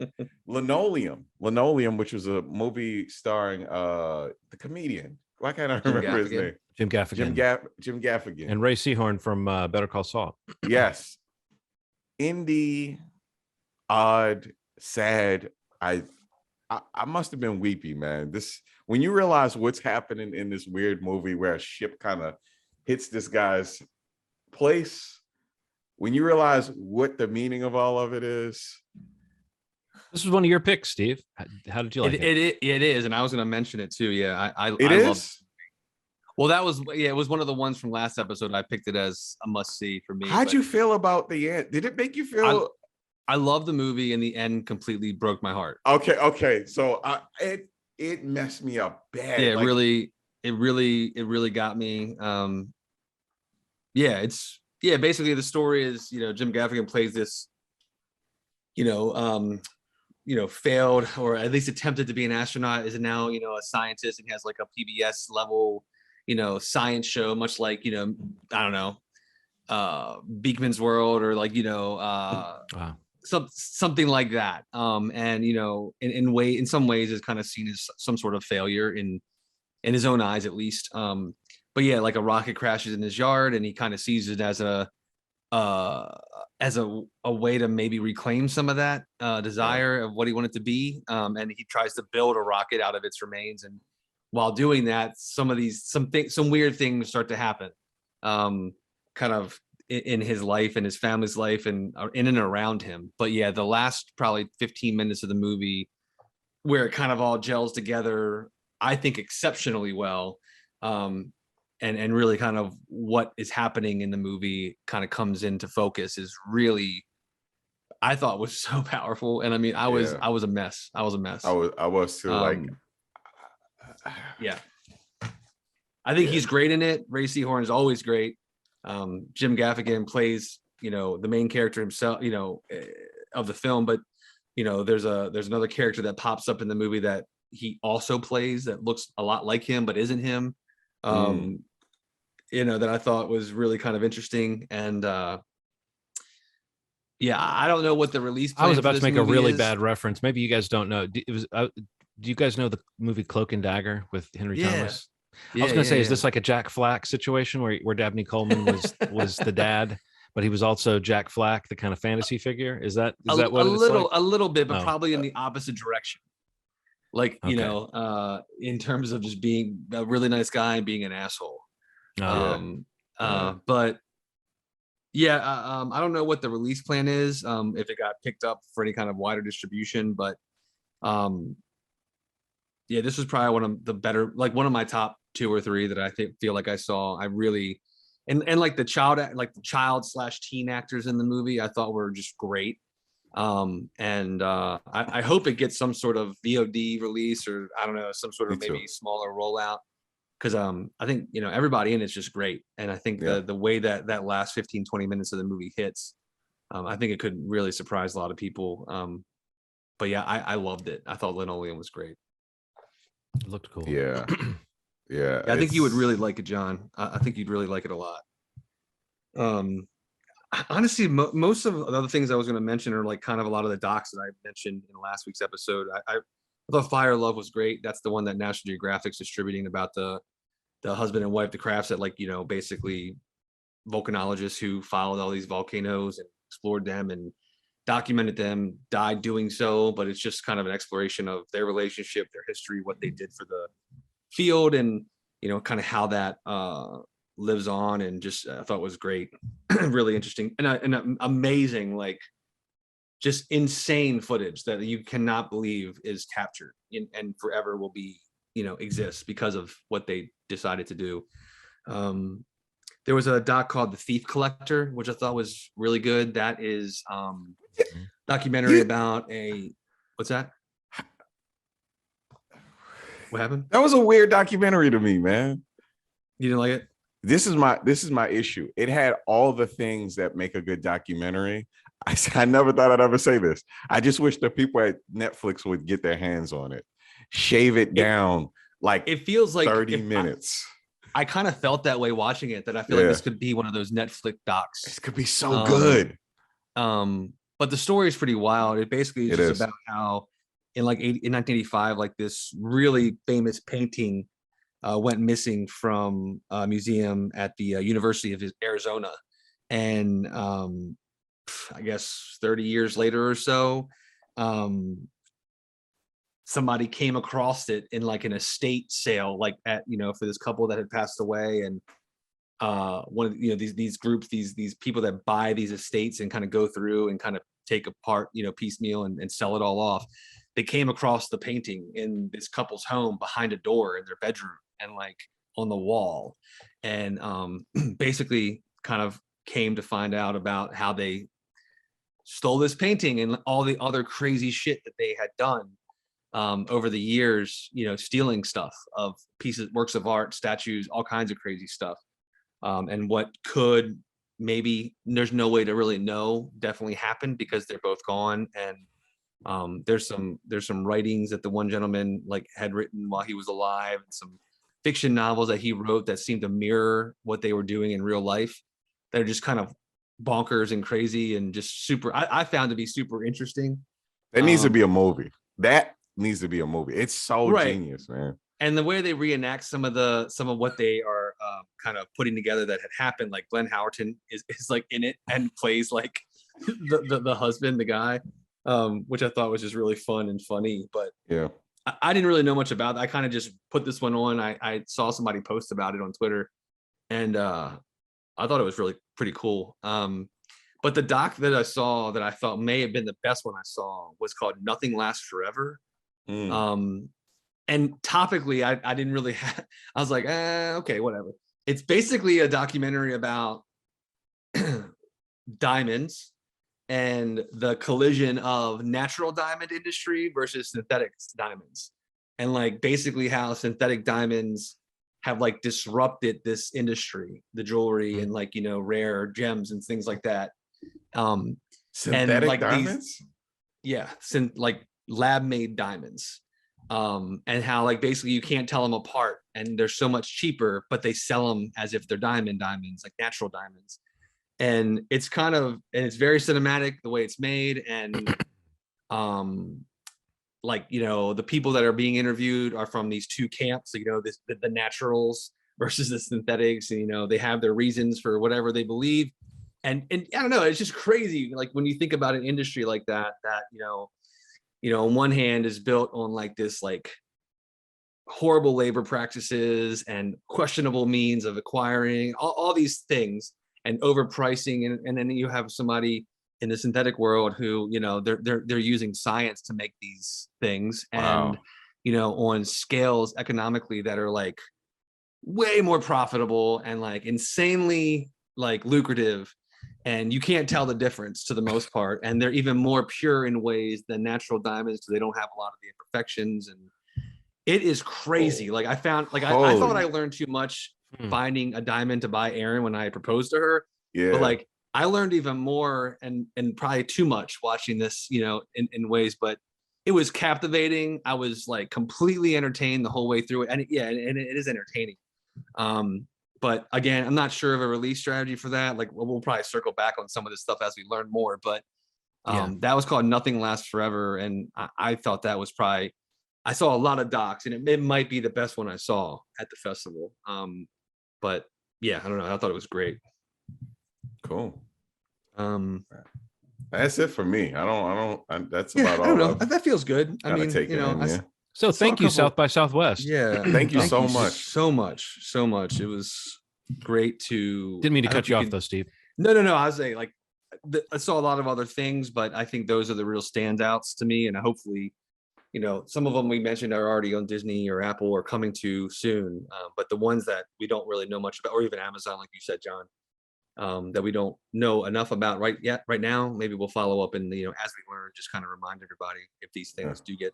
Linoleum, which was a movie starring the comedian. Why can't I remember his name? Jim Gaffigan. Jim Gaffigan. And Ray Seahorn from Better Call Saul. Yes. Indie, odd, sad. I must have been weepy, man. This, when you realize what's happening in this weird movie where a ship kind of hits this guy's place, when you realize what the meaning of all of it is. This was one of your picks, Steve. How did you like it? It is, and I was going to mention it too. Yeah, I love it. Well, that was, it was one of the ones from last episode. I picked it as a must see for me. How'd you feel about the end? Did it make you feel? I love the movie, and the end completely broke my heart. Okay. So it messed me up bad. Yeah, it really got me. Basically the story is, Jim Gaffigan plays this, failed, or at least attempted to be an astronaut, is now, a scientist, and has like a PBS level, science show, much like, I don't know, Beekman's World, or like, wow. Something like that. And in some ways is kind of seen as some sort of failure in his own eyes, at least. But yeah, like a rocket crashes in his yard, and he kind of sees it as a way to maybe reclaim some of that desire of what he wanted to be. And he tries to build a rocket out of its remains. And while doing that, some weird things start to happen, kind of in his life and his family's life and in and around him. But yeah, the last probably 15 minutes of the movie, where it kind of all gels together, I think exceptionally well. And really kind of what is happening in the movie kind of comes into focus, is really, I thought, was so powerful. And I mean, I was a mess. I was too, yeah. I think he's great in it. Ray Seahorn is always great. Jim Gaffigan plays, the main character himself, of the film, but there's another character that pops up in the movie that he also plays that looks a lot like him but isn't him. That I thought was really kind of interesting. And I don't know what the release plan. I was about to make a really bad reference. Maybe you guys don't know. Do you guys know the movie Cloak and Dagger with Henry Thomas? I was going to say, is this like a Jack Flack situation where Dabney Coleman was the dad, but he was also Jack Flack, the kind of fantasy figure? Is that what it's like? A little bit, but probably in the opposite direction. Like, in terms of just being a really nice guy and being an asshole. But yeah, I don't know what the release plan is, if it got picked up for any kind of wider distribution, but this was probably one of the better, like one of my top 2 or 3 that I feel like I saw. I really, and like the child/teen actors in the movie, I thought were just great. I hope it gets some sort of VOD release, or I don't know, some sort of maybe smaller rollout, because I think everybody in it's just great. And I think the way that last 15-20 minutes of the movie hits, I think it could really surprise a lot of people. But yeah, I loved it. I thought Linoleum was great. It looked cool. Yeah. Yeah, I think you would really like it, John. I think you'd really like it a lot. Honestly, most of the other things I was going to mention are like kind of a lot of the docs that I mentioned in last week's episode. I thought Fire Love was great. That's the one that National Geographic's distributing about the husband and wife, the crafts that, like, you know, basically volcanologists who followed all these volcanoes and explored them and documented them, died doing so. But it's just kind of an exploration of their relationship, their history, what they did for the field, and, you know, kind of how that lives on. And just I thought was great. Really interesting and amazing, like just insane footage that you cannot believe is captured and forever will be, you know, exists because of what they decided to do. There was a doc called The Thief Collector, which I thought was really good. That is documentary about what's that? What happened? That was a weird documentary to me, man. You didn't like it? This is my issue. It had all the things that make a good documentary. I never thought I'd ever say this. I just wish the people at Netflix would get their hands on it. Shave it down. Like, it feels like 30 minutes. I kind of felt that way watching it, that I feel like this could be one of those Netflix docs. This could be so good. But the story is pretty wild. It basically is just about how in 1985, like this really famous painting went missing from a museum at the University of Arizona. And I guess 30 years later or so, somebody came across it in like an estate sale, like at, you know, for this couple that had passed away. And one of, you know, these groups, these people that buy these estates and kind of go through and kind of take apart, you know, piecemeal and sell it all off. They came across the painting in this couple's home behind a door in their bedroom and like on the wall, and basically kind of came to find out about how they stole this painting and all the other crazy shit that they had done over the years, you know, stealing stuff of pieces, works of art, statues, all kinds of crazy stuff. And what could maybe, there's no way to really know, definitely happened because they're both gone. And there's some writings that the one gentleman like had written while he was alive, and some fiction novels that he wrote that seemed to mirror what they were doing in real life. They're just kind of bonkers and crazy and just super, I found to be super interesting. That needs to be a movie. That needs to be a movie. It's so genius, man. And the way they reenact some of what they are kind of putting together that had happened, like Glenn Howerton is like in it and plays like the husband, the guy, which I thought was just really fun and funny. But yeah, I didn't really know much about it. I kind of just put this one on. I saw somebody post about it on Twitter, and I thought it was really pretty cool. But the doc that I saw that I thought may have been the best one I saw was called Nothing Lasts Forever. And topically, I didn't really have, I was like, okay, whatever. It's basically a documentary about diamonds and the collision of natural diamond industry versus synthetic diamonds. And like basically how synthetic diamonds have like disrupted this industry, the jewelry and like, you know, rare gems and things like that. Synthetic and like diamonds? Like lab made diamonds. And how like basically you can't tell them apart and they're so much cheaper, but they sell them as if they're diamonds, like natural diamonds. And it's kind of, and it's very cinematic the way it's made. And like, you know, the people that are being interviewed are from these two camps, you know, the naturals versus the synthetics, and, you know, they have their reasons for whatever they believe. And I don't know, it's just crazy. Like when you think about an industry like that, you know, on one hand is built on like this, like horrible labor practices and questionable means of acquiring all these things and overpricing. And then you have somebody in the synthetic world who, you know, they're using science to make these things. Wow. And, you know, on scales economically that are like way more profitable and like insanely like lucrative. And you can't tell the difference to the most part. And they're even more pure in ways than natural diamonds because they don't have a lot of the imperfections. And it is crazy. Like I found, like I thought I learned too much finding a diamond to buy Erin when I proposed to her. Yeah. But like I learned even more and probably too much watching this, you know, in ways. But it was captivating. I was like completely entertained the whole way through it. And and it is entertaining. But again, I'm not sure of a release strategy for that. Like we'll probably circle back on some of this stuff as we learn more, but that was called Nothing Lasts Forever. And I thought that was probably, I saw a lot of docs, and it might be the best one I saw at the festival. But yeah, I don't know. I thought it was great. Cool. That's it for me. That's about all. I don't know. That feels good. I mean, So thank you, South by Southwest. Yeah. Thank you so much. It was great to. Didn't mean to cut you off though, Steve. No. I was saying, like, I saw a lot of other things, but I think those are the real standouts to me. And hopefully, some of them we mentioned are already on Disney or Apple or coming to soon. But the ones that we don't really know much about, or even Amazon, like you said, John, that we don't know enough about right now, maybe we'll follow up and, as we learn, just kind of remind everybody if these things do get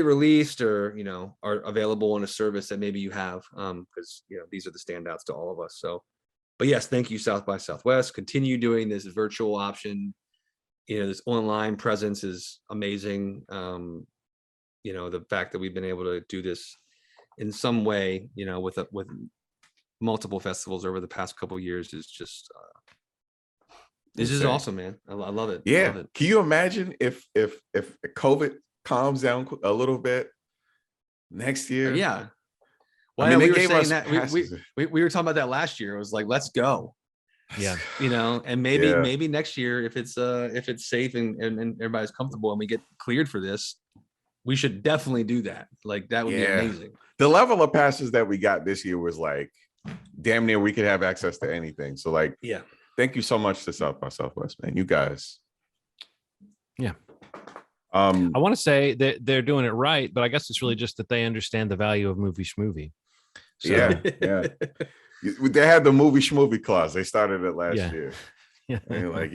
released or, are available on a service that maybe you have, because, these are the standouts to all of us. So, but yes, thank you, South by Southwest. Continue doing this virtual option. This online presence is amazing. The fact that we've been able to do this in some way, with multiple festivals over the past couple of years is just this is awesome, man. I love it. Yeah. Love it. Can you imagine if COVID calms down a little bit next year? Yeah. Well, I mean, we were saying that we were talking about that last year. It was like, let's go. Yeah. And maybe next year, if it's safe and everybody's comfortable and we get cleared for this, we should definitely do that. Like that would be amazing. The level of passes that we got this year was like damn near we could have access to anything. So like, thank you so much to South by Southwest, man. You guys. Yeah. I want to say that they're doing it right, but I guess it's really just that they understand the value of movie schmovie. So. Yeah. They had the movie schmovie clause. They started it last year. Yeah. And like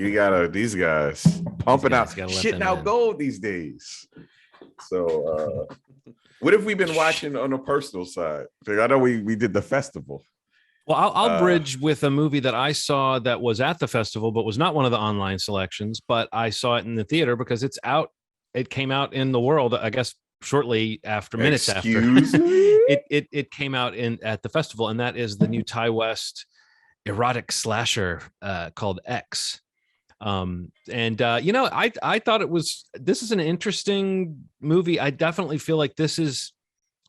these guys pumping out, shitting out gold these days. So what have we been watching on the personal side? I know we did the festival. Well, I'll bridge with a movie that I saw that was at the festival, but was not one of the online selections, but I saw it in the theater because it's out. It came out in the world, I guess, shortly after, minutes after. It came out at the festival, and that is the new Ty West erotic slasher called X. I thought this is an interesting movie. I definitely feel like this is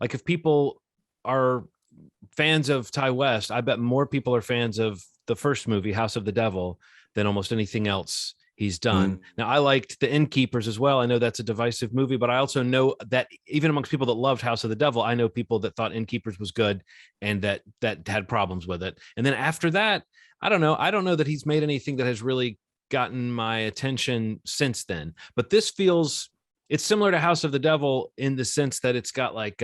like, if people are fans of Ty West, I bet more people are fans of the first movie, House of the Devil, than almost anything else he's done. Now, I liked The Innkeepers as well. I know that's a divisive movie, but I also know that even amongst people that loved House of the Devil, I know people that thought Innkeepers was good and that had problems with it. And then after that, I don't know that he's made anything that has really gotten my attention since then. But this it's similar to House of the Devil in the sense that it's got like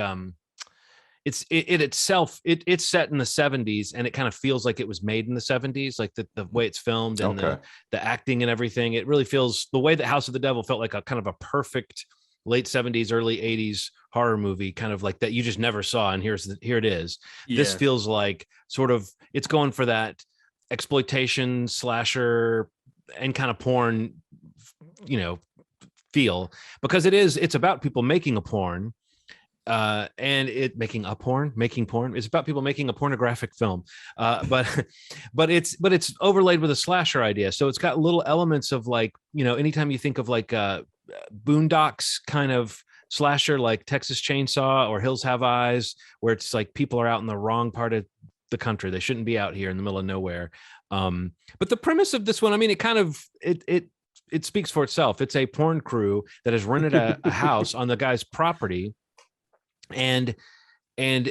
it's set in the 70s, and it kind of feels like it was made in the 70s, like the way it's filmed and the acting and everything. It really feels, the way that House of the Devil felt like a kind of a perfect late 70s, early 80s horror movie, kind of like that you just never saw. And here it is. Yeah. This feels like sort of, it's going for that exploitation slasher and kind of porn, feel, because it's about people making a porn. And making porn. It's about people making a pornographic film, but it's overlaid with a slasher idea. So it's got little elements of like, anytime you think of like Boondocks kind of slasher, like Texas Chainsaw or Hills Have Eyes, where it's like people are out in the wrong part of the country. They shouldn't be out here in the middle of nowhere. But the premise of this one, I mean, it speaks for itself. It's a porn crew that has rented a house on the guy's property. And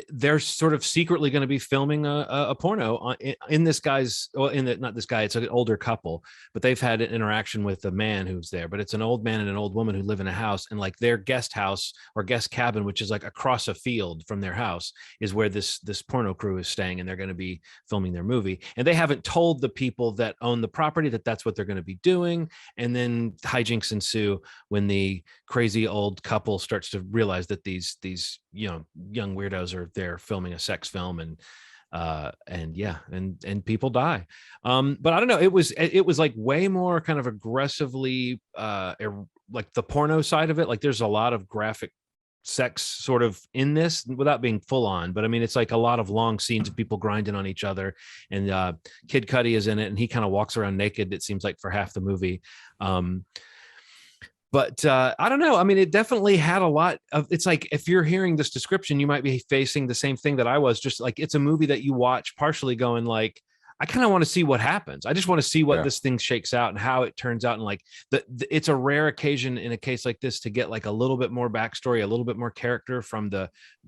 they're sort of secretly going to be filming a porno in this guy's, not this guy, it's an older couple, but they've had an interaction with the man who's there, but it's an old man and an old woman who live in a house, and like their guest house or guest cabin, which is like across a field from their house, is where this porno crew is staying, and they're going to be filming their movie. And they haven't told the people that own the property that that's what they're going to be doing. And then hijinks ensue when the crazy old couple starts to realize that these young weirdos are there filming a sex film, and people die. But I don't know, it was like way more kind of aggressively like the porno side of it. Like there's a lot of graphic sex sort of in this without being full on, but I mean, it's like a lot of long scenes of people grinding on each other, and Kid Cudi is in it, and he kind of walks around naked, it seems like, for half the movie. But I don't know. I mean, it definitely had a lot of, it's like, if you're hearing this description, you might be facing the same thing that I was, just like, it's a movie that you watch partially going like, I kind of want to see what happens. I just want to see what this thing shakes out and how it turns out. And like it's a rare occasion in a case like this to get like a little bit more backstory, a little bit more character from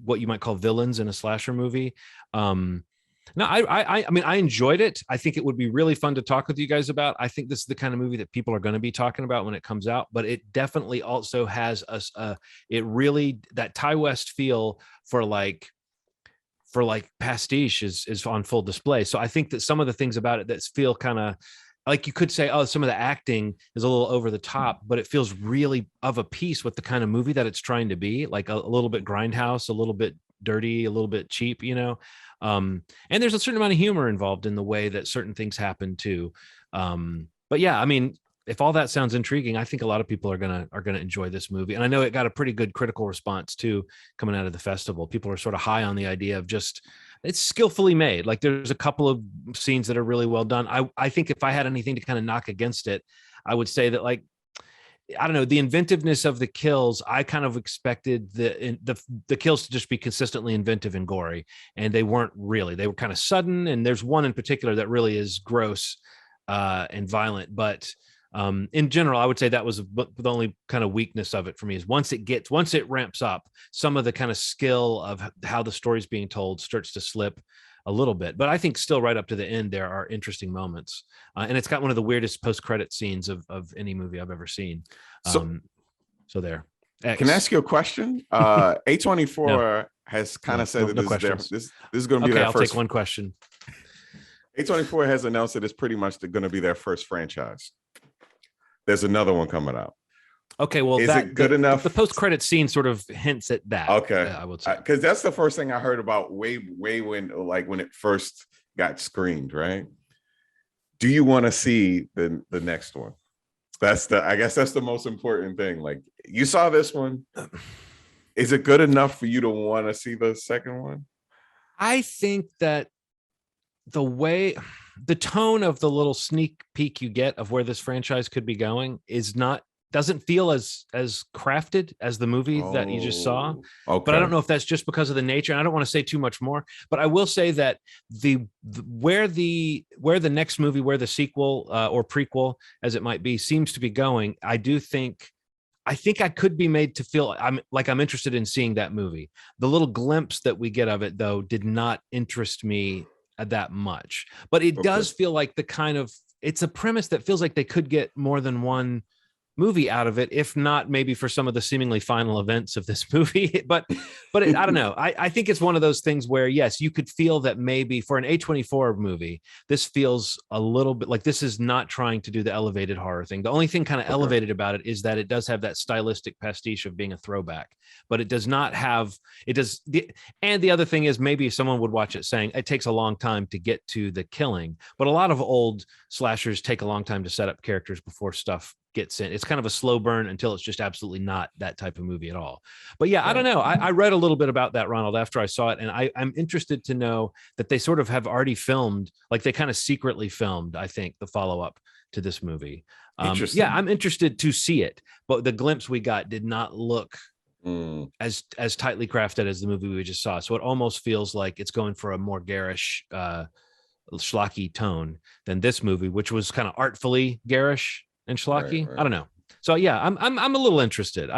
what you might call villains in a slasher movie. No, I mean, I enjoyed it. I think it would be really fun to talk with you guys about. I think this is the kind of movie that people are going to be talking about when it comes out, but it definitely also has that Ty West feel for like pastiche is on full display. So I think that some of the things about it that feel kind of like, you could say, oh, some of the acting is a little over the top, but it feels really of a piece with the kind of movie that it's trying to be, like a little bit grindhouse, a little bit dirty, a little bit cheap, and there's a certain amount of humor involved in the way that certain things happen too. But yeah, I mean, if all that sounds intriguing, I think a lot of people are gonna enjoy this movie. And I know it got a pretty good critical response too, coming out of the festival. People are sort of high on the idea of just, it's skillfully made. Like there's a couple of scenes that are really well done. I think if I had anything to kind of knock against it, I would say that, like, I don't know, the inventiveness of the kills. I kind of expected the kills to just be consistently inventive and gory, and they weren't really. They were kind of sudden, and there's one in particular that really is gross and violent. But in general, I would say that was the only kind of weakness of it for me, is once it ramps up, some of the kind of skill of how the story's being told starts to slip a little bit. But I think still right up to the end, there are interesting moments. And it's got one of the weirdest post-credit scenes of any movie I've ever seen. So there. X. Can I ask you a question? A24 has kind of said that this is going to be their I'll first. Take one question. A24 has announced that it's pretty much going to be their first franchise. There's another one coming out. Okay, well, is it good enough? The post-credit scene sort of hints at that. Okay, I would say, because that's the first thing I heard about way when it first got screened. Right? Do you want to see the next one? I guess that's the most important thing. Like, you saw this one. Is it good enough for you to want to see the second one? I think that the tone of the little sneak peek you get of where this franchise could be going doesn't feel as crafted as the movie that you just saw. Okay. But I don't know if that's just because of the nature, and I don't want to say too much more, but I will say that where the next movie, where the sequel or prequel, as it might be, seems to be going, I think I could be made to feel I'm interested in seeing that movie. The little glimpse that we get of it, though, did not interest me that much, but it does feel like it's a premise that feels like they could get more than one movie out of it, if not maybe for some of the seemingly final events of this movie. but I don't know. I think it's one of those things where, yes, you could feel that maybe for an A24 movie, this feels a little bit like this is not trying to do the elevated horror thing. The only thing kind of elevated about it is that it does have that stylistic pastiche of being a throwback, but it does not have, and the other thing is, maybe someone would watch it saying it takes a long time to get to the killing, but a lot of old slashers take a long time to set up characters before stuff gets in. It's kind of a slow burn until it's just absolutely not that type of movie at all. But yeah, I don't know. I read a little bit about that, Ronald, after I saw it, and I'm interested to know that they sort of have already filmed, like they kind of secretly filmed, I think, the follow-up to this movie. Yeah, I'm interested to see it, but the glimpse we got did not look as tightly crafted as the movie we just saw. So it almost feels like it's going for a more garish, schlocky tone than this movie, which was kind of artfully garish and schlocky. Right. I don't know. So yeah, I'm a little interested.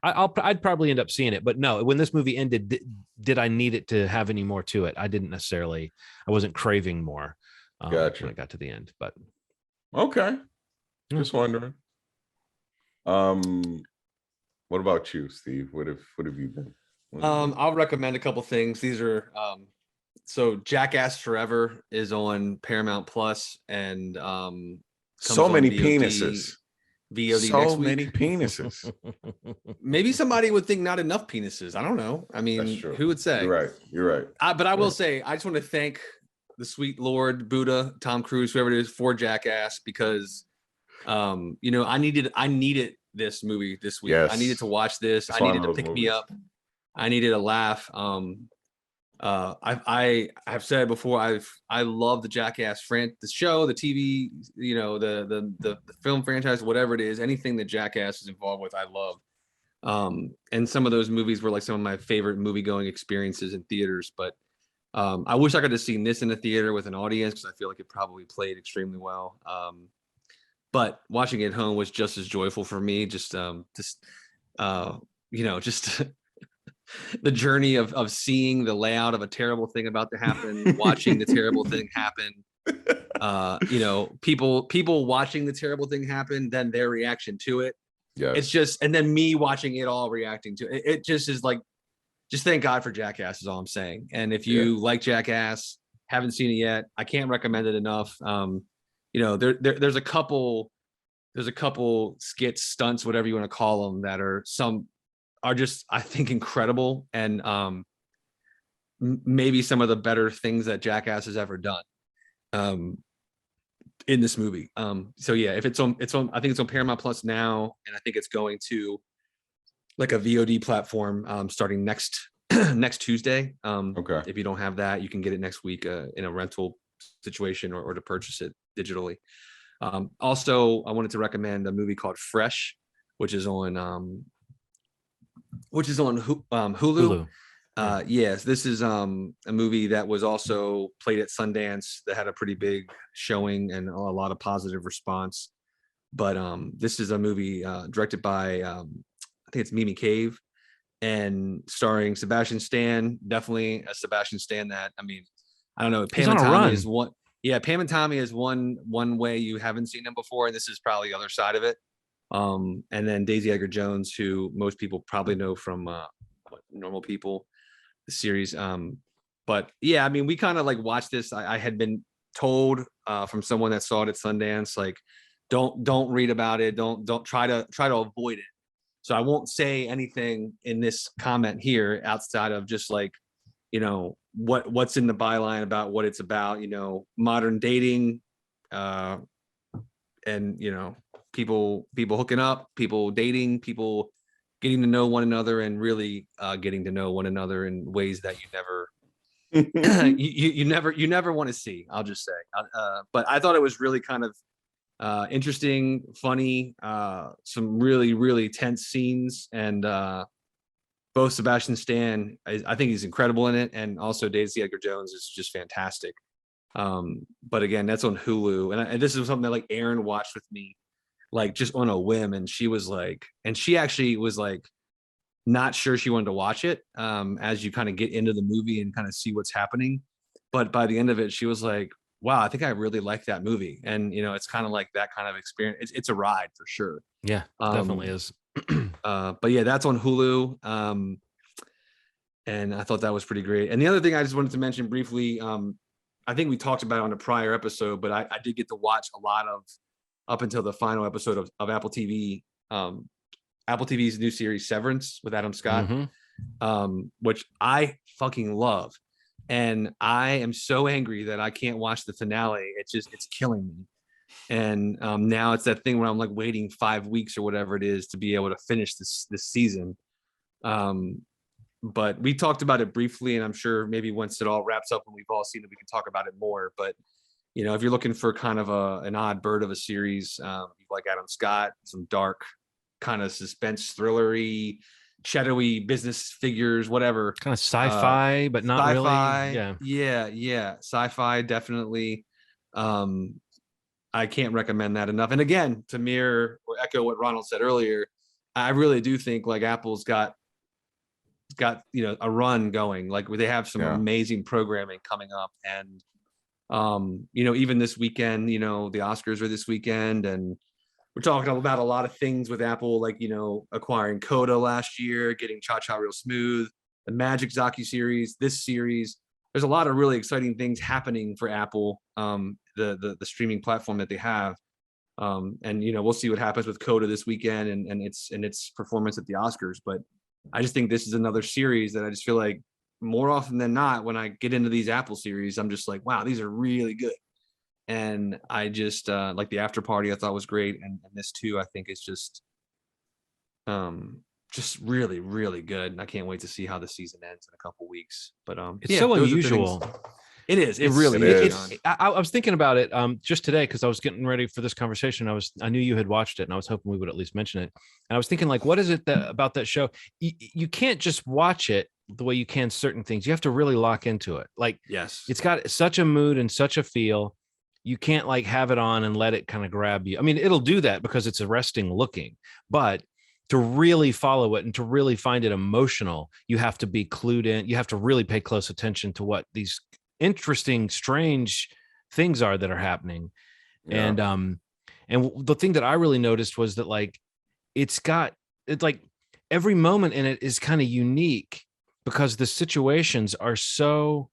I'd probably end up seeing it, but no, when this movie ended, did I need it to have any more to it? I didn't necessarily. I wasn't craving more gotcha. When it got to the end. But okay, just wondering. What about you, Steve? What have you been? I'll recommend a couple things. These are so Jackass Forever is on Paramount Plus, and so many penises. VOD so next week. Many penises. Maybe somebody would think not enough penises. I don't know. I mean, who would say? You're right. But I will say, I just want to thank the sweet Lord, Buddha, Tom Cruise, whoever it is, for Jackass, because I needed this movie this week. I needed to watch this. I needed to pick me up. I needed a laugh. I have said before, I love the Jackass the show, the TV, you know, the film franchise, whatever it is, anything that Jackass is involved with, I love. And some of those movies were like some of my favorite movie going experiences in theaters. But I wish I could have seen this in the theater with an audience, because I feel like it probably played extremely well. But watching it at home was just as joyful for me. Just you know, just the journey of seeing the layout of a terrible thing about to happen, watching the terrible thing happen. You know, people watching the terrible thing happen, then their reaction to it. Yeah, it's just, and then me watching it all, reacting to it. It just is like, just thank God for Jackass is all I'm saying. And if you like Jackass, haven't seen it yet, I can't recommend it enough. You know, there's a couple skits, stunts, whatever you want to call them, that are just, I think, incredible, and maybe some of the better things that Jackass has ever done in this movie. So yeah, if it's on, I think it's on Paramount Plus now, and I think it's going to like a VOD platform starting next Tuesday. Okay. If you don't have that, you can get it next week in a rental situation, or to purchase it digitally. Also, I wanted to recommend a movie called Fresh, which is on Hulu. Yes, this is a movie that was also played at Sundance, that had a pretty big showing and a lot of positive response. But this is a movie directed by I think it's Mimi Cave, and starring Sebastian Stan. Definitely a Sebastian Stan that, I mean, I don't know. Pam and Tommy is one. Yeah, Pam and Tommy is one way you haven't seen him before, and this is probably the other side of it. And then Daisy Edgar Jones, who most people probably know from Normal People, the series. But yeah, I mean, we kind of like watched this. I had been told from someone that saw it at Sundance, like, don't read about it. Don't try to avoid it. So I won't say anything in this comment here outside of just like, you know, what's in the byline about what it's about, you know, modern dating, and, you know, people hooking up, people dating, people getting to know one another, and really getting to know one another in ways that you never you never want to see, I'll just say. But I thought it was really kind of interesting, funny, some really, really tense scenes, and both Sebastian Stan, I think he's incredible in it, and also Daisy Edgar Jones is just fantastic. But again, that's on Hulu, and this is something that like Erin watched with me, like just on a whim, and she was like, and she actually was like not sure she wanted to watch it as you kind of get into the movie and kind of see what's happening. But by the end of it, she was like, wow, I think I really like that movie. And, you know, it's kind of like that kind of experience. It's a ride for sure. Yeah, definitely is. But yeah, that's on Hulu. And I thought that was pretty great. And the other thing I just wanted to mention briefly, I think we talked about it on a prior episode, but I did get to watch a lot of, up until the final episode of Apple TV, Apple TV's new series Severance with Adam Scott, which I fucking love. And I am so angry that I can't watch the finale. It's killing me. And now it's that thing where I'm like waiting 5 weeks or whatever it is to be able to finish this season. But we talked about it briefly, and I'm sure maybe once it all wraps up and we've all seen it, we can talk about it more. But you know, if you're looking for kind of an odd bird of a series, like Adam Scott, some dark kind of suspense thrillery, shadowy business figures, whatever, kind of sci-fi, but not sci-fi, really. Yeah, sci-fi, definitely. I can't recommend that enough. And again, to mirror or echo what Ronald said earlier, I really do think like Apple's got you know a run going, like where they have some amazing programming coming up. And you know, even this weekend, you know, the Oscars are this weekend, and we're talking about a lot of things with Apple, like, you know, acquiring Coda last year, getting Cha Cha Real Smooth, the Magic Zaki series, this series. There's a lot of really exciting things happening for Apple, the streaming platform that they have. And, you know, we'll see what happens with Coda this weekend and its performance at the Oscars. But I just think this is another series that I just feel like more often than not, when I get into these Apple series, I'm just like, wow, these are really good. And I just like the After Party, I thought was great. And this too, I think is just Just really, really good. And I can't wait to see how the season ends in a couple weeks. But it's so unusual. It is. It really is. I was thinking about it just today because I was getting ready for this conversation. I knew you had watched it, and I was hoping we would at least mention it. And I was thinking, like, what is it about that show? You can't just watch it the way you can certain things. You have to really lock into it. Like, yes, it's got such a mood and such a feel. You can't like have it on and let it kind of grab you. I mean, it'll do that because it's arresting looking, but to really follow it and to really find it emotional, you have to be clued in. You have to really pay close attention to what these interesting, strange things are that are happening. Yeah. And the thing that I really noticed was that like it's like every moment in it is kind of unique because the situations are so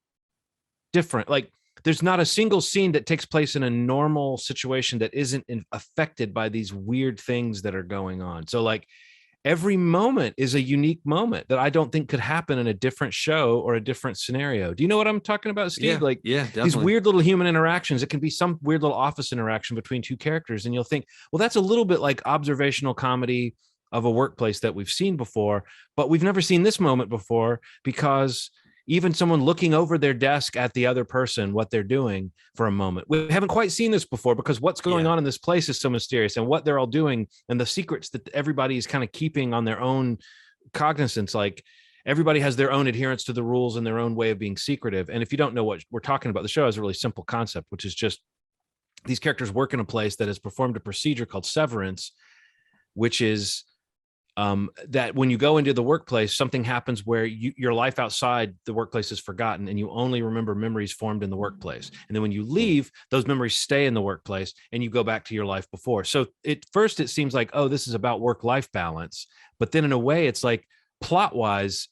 different. Like there's not a single scene that takes place in a normal situation that isn't affected by these weird things that are going on. So like every moment is a unique moment that I don't think could happen in a different show or a different scenario. Do you know what I'm talking about, Steve? Yeah, these weird little human interactions. It can be some weird little office interaction between two characters. And you'll think, well, that's a little bit like observational comedy of a workplace that we've seen before, but we've never seen this moment before because even someone looking over their desk at the other person, what they're doing for a moment. We haven't quite seen this before because what's going on in this place is so mysterious and what they're all doing and the secrets that everybody is kind of keeping on their own cognizance. Like everybody has their own adherence to the rules and their own way of being secretive. And if you don't know what we're talking about, the show has a really simple concept, which is just these characters work in a place that has performed a procedure called severance, which is that when you go into the workplace, something happens where your life outside the workplace is forgotten and you only remember memories formed in the workplace. And then when you leave, those memories stay in the workplace and you go back to your life before. So at first it seems like, oh, this is about work-life balance. But then in a way, it's like plot-wise,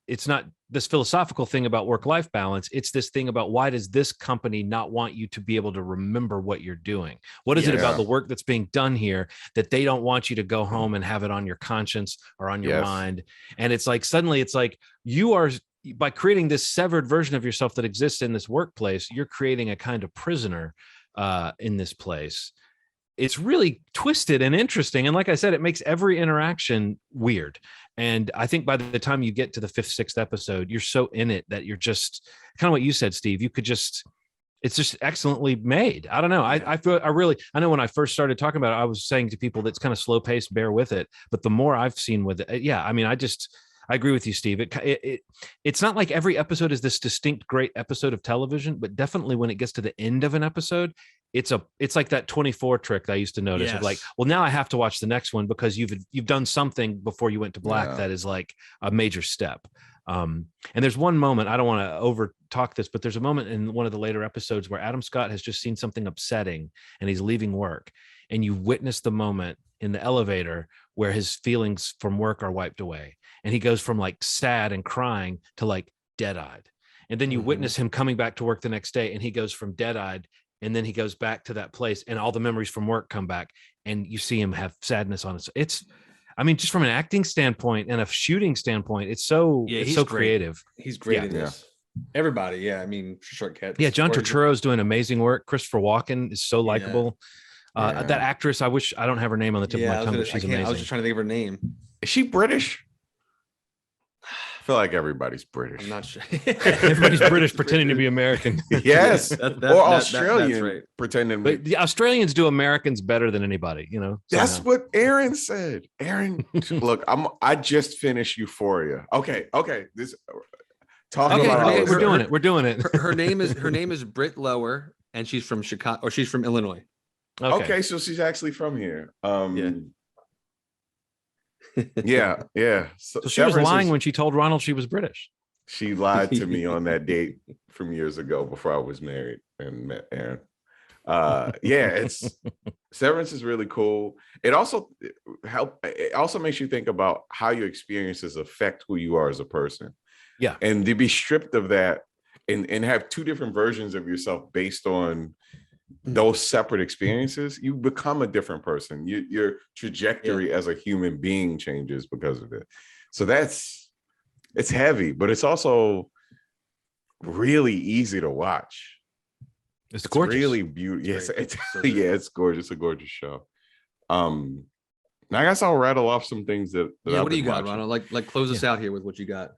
it's not this philosophical thing about work-life balance. It's this thing about why does this company not want you to be able to remember what you're doing? What is it about the work that's being done here that they don't want you to go home and have it on your conscience or on your mind? And it's like, suddenly it's like you are, by creating this severed version of yourself that exists in this workplace, you're creating a kind of prisoner in this place. It's really twisted and interesting. And like I said, it makes every interaction weird. And I think by the time you get to the 5th, 6th episode, you're so in it that you're just kind of what you said, Steve, you could just, it's just excellently made. I don't know. I feel, I know when I first started talking about it, I was saying to people that's kind of slow paced, bear with it. But the more I've seen with it, I mean, I agree with you, Steve. It's not like every episode is this distinct great episode of television, but definitely when it gets to the end of an episode, it's like that 24 trick that I used to notice of like, well, now I have to watch the next one because you've done something before you went to black that is like a major step. And there's one moment, I don't want to over talk this, but there's a moment in one of the later episodes where Adam Scott has just seen something upsetting and he's leaving work, and you witness the moment in the elevator where his feelings from work are wiped away. And he goes from like sad and crying to like dead-eyed. And then you witness him coming back to work the next day and he goes from dead-eyed, and then he goes back to that place and all the memories from work come back and you see him have sadness on it. It's, I mean, just from an acting standpoint and a shooting standpoint, it's so, it's so creative. He's great in this. Everybody. I mean, Shortcut. John Turturro is doing amazing work. Christopher Walken is so likable. That actress, I don't have her name on the tip of my tongue, but she's amazing. I was just trying to think of her name. Is she British? I feel like everybody's British. I'm not sure. Everybody's British pretending to be American. Yes. Or Australian pretending. But the Australians do Americans better than anybody, you know? That's what Aaron said. Aaron, look, I just finished Euphoria. Okay. This we're doing it. Her name is Britt Lower, and she's from Chicago, or she's from Illinois. Okay, so she's actually from here. So she was lying when she told Ronald she was British. She lied to me on that date from years ago before I was married and met Aaron. Severance is really cool. It also makes you think about how your experiences affect who you are as a person. Yeah. And to be stripped of that and have two different versions of yourself based on those separate experiences, you become a different person. Your trajectory as a human being changes because of it. So it's heavy, but it's also really easy to watch. It's gorgeous. Really beautiful. Yes, it's gorgeous. A gorgeous show. Now, I guess I'll rattle off some things that yeah. I've What do you been got, watching. Ronald? Like close us out here with what you got.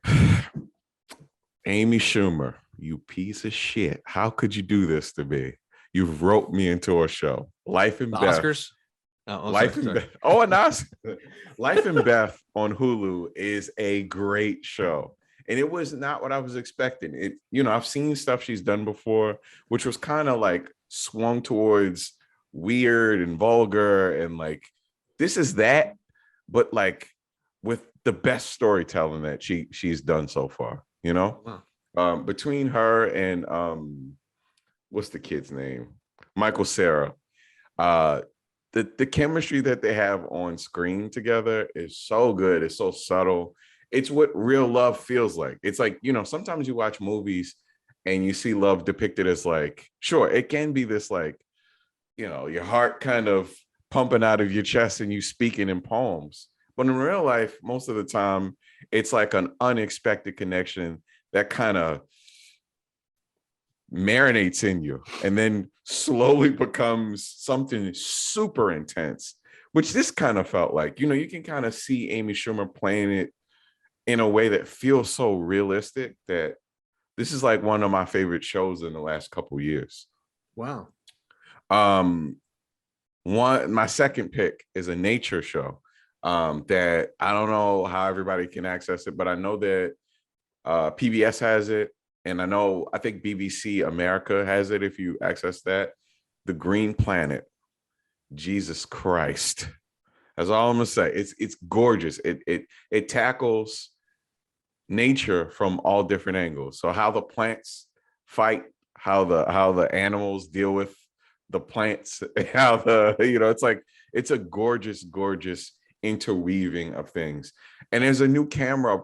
Amy Schumer, you piece of shit. How could you do this to me? You've roped me into a show. Life and Beth. Oscars? Life and Beth. Oh, and Life and Beth on Hulu is a great show. And it was not what I was expecting. I've seen stuff she's done before, which was kind of like swung towards weird and vulgar. And like, this is that, but like with the best storytelling that she's done so far, Wow. Between her and what's the kid's name? Michael Cera. The chemistry that they have on screen together is so good. It's so subtle. It's what real love feels like. It's like, sometimes you watch movies and you see love depicted as like, sure, it can be this like, your heart kind of pumping out of your chest and you speaking in poems. But in real life, most of the time, it's like an unexpected connection that kind of marinates in you and then slowly becomes something super intense, which this kind of felt like. You can kind of see Amy Schumer playing it in a way that feels so realistic that this is like one of my favorite shows in the last couple of years. Wow. My second pick is a nature show that I don't know how everybody can access it, but I know that PBS has it. And I think BBC America has it if you access that. The Green Planet. Jesus Christ. That's all I'm gonna say. It's gorgeous. It tackles nature from all different angles. So how the plants fight, how the animals deal with the plants, how it's a gorgeous, gorgeous interweaving of things. And there's a new camera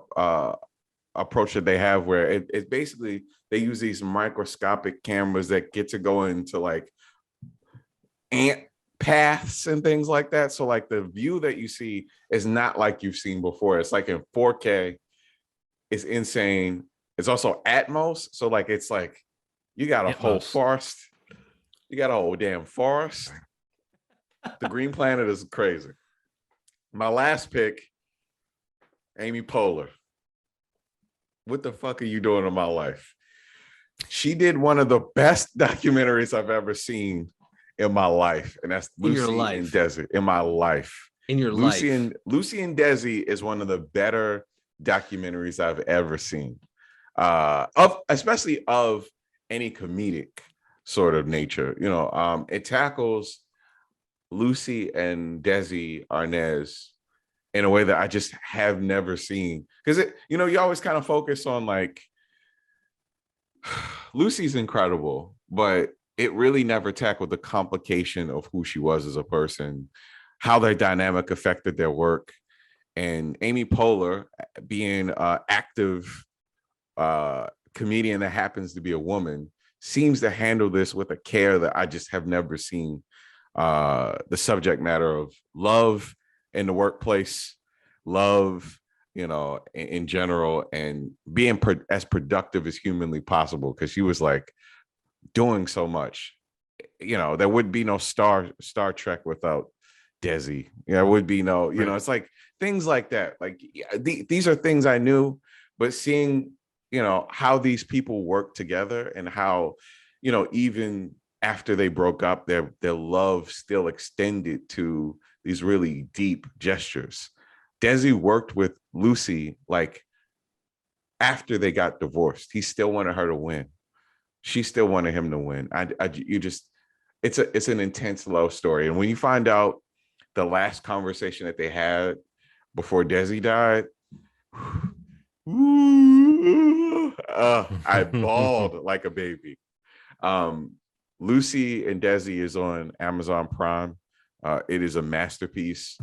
approach that they have where it basically they use these microscopic cameras that get to go into like ant paths and things like that. So like the view that you see is not like you've seen before. It's like in 4K. It's insane. It's also Atmos. So like it's like you got a whole forest. You got a whole damn forest. The Green Planet is crazy. My last pick, Amy Poehler. What the fuck are you doing in my life? She did one of the best documentaries I've ever seen in my life, and that's Lucy and Desi. In my life. In your Lucy life. Lucy and Desi is one of the better documentaries I've ever seen. Especially of any comedic sort of nature. It tackles Lucy and Desi Arnaz in a way that I just have never seen. Because you always kind of focus on like Lucy's incredible, but it really never tackled the complication of who she was as a person, how their dynamic affected their work. And Amy Poehler, being an active comedian that happens to be a woman, seems to handle this with a care that I just have never seen. The subject matter of love in the workplace, love, in general, and being as productive as humanly possible. Because she was like doing so much. There would be no Star Trek without Desi. There would be no, it's like things like that. Like these are things I knew, but seeing, how these people work together and how, even after they broke up, their love still extended to these really deep gestures. Desi worked with Lucy like after they got divorced. He still wanted her to win. She still wanted him to win. It's an intense love story. And when you find out the last conversation that they had before Desi died, I bawled like a baby. Lucy and Desi is on Amazon Prime. It is a masterpiece.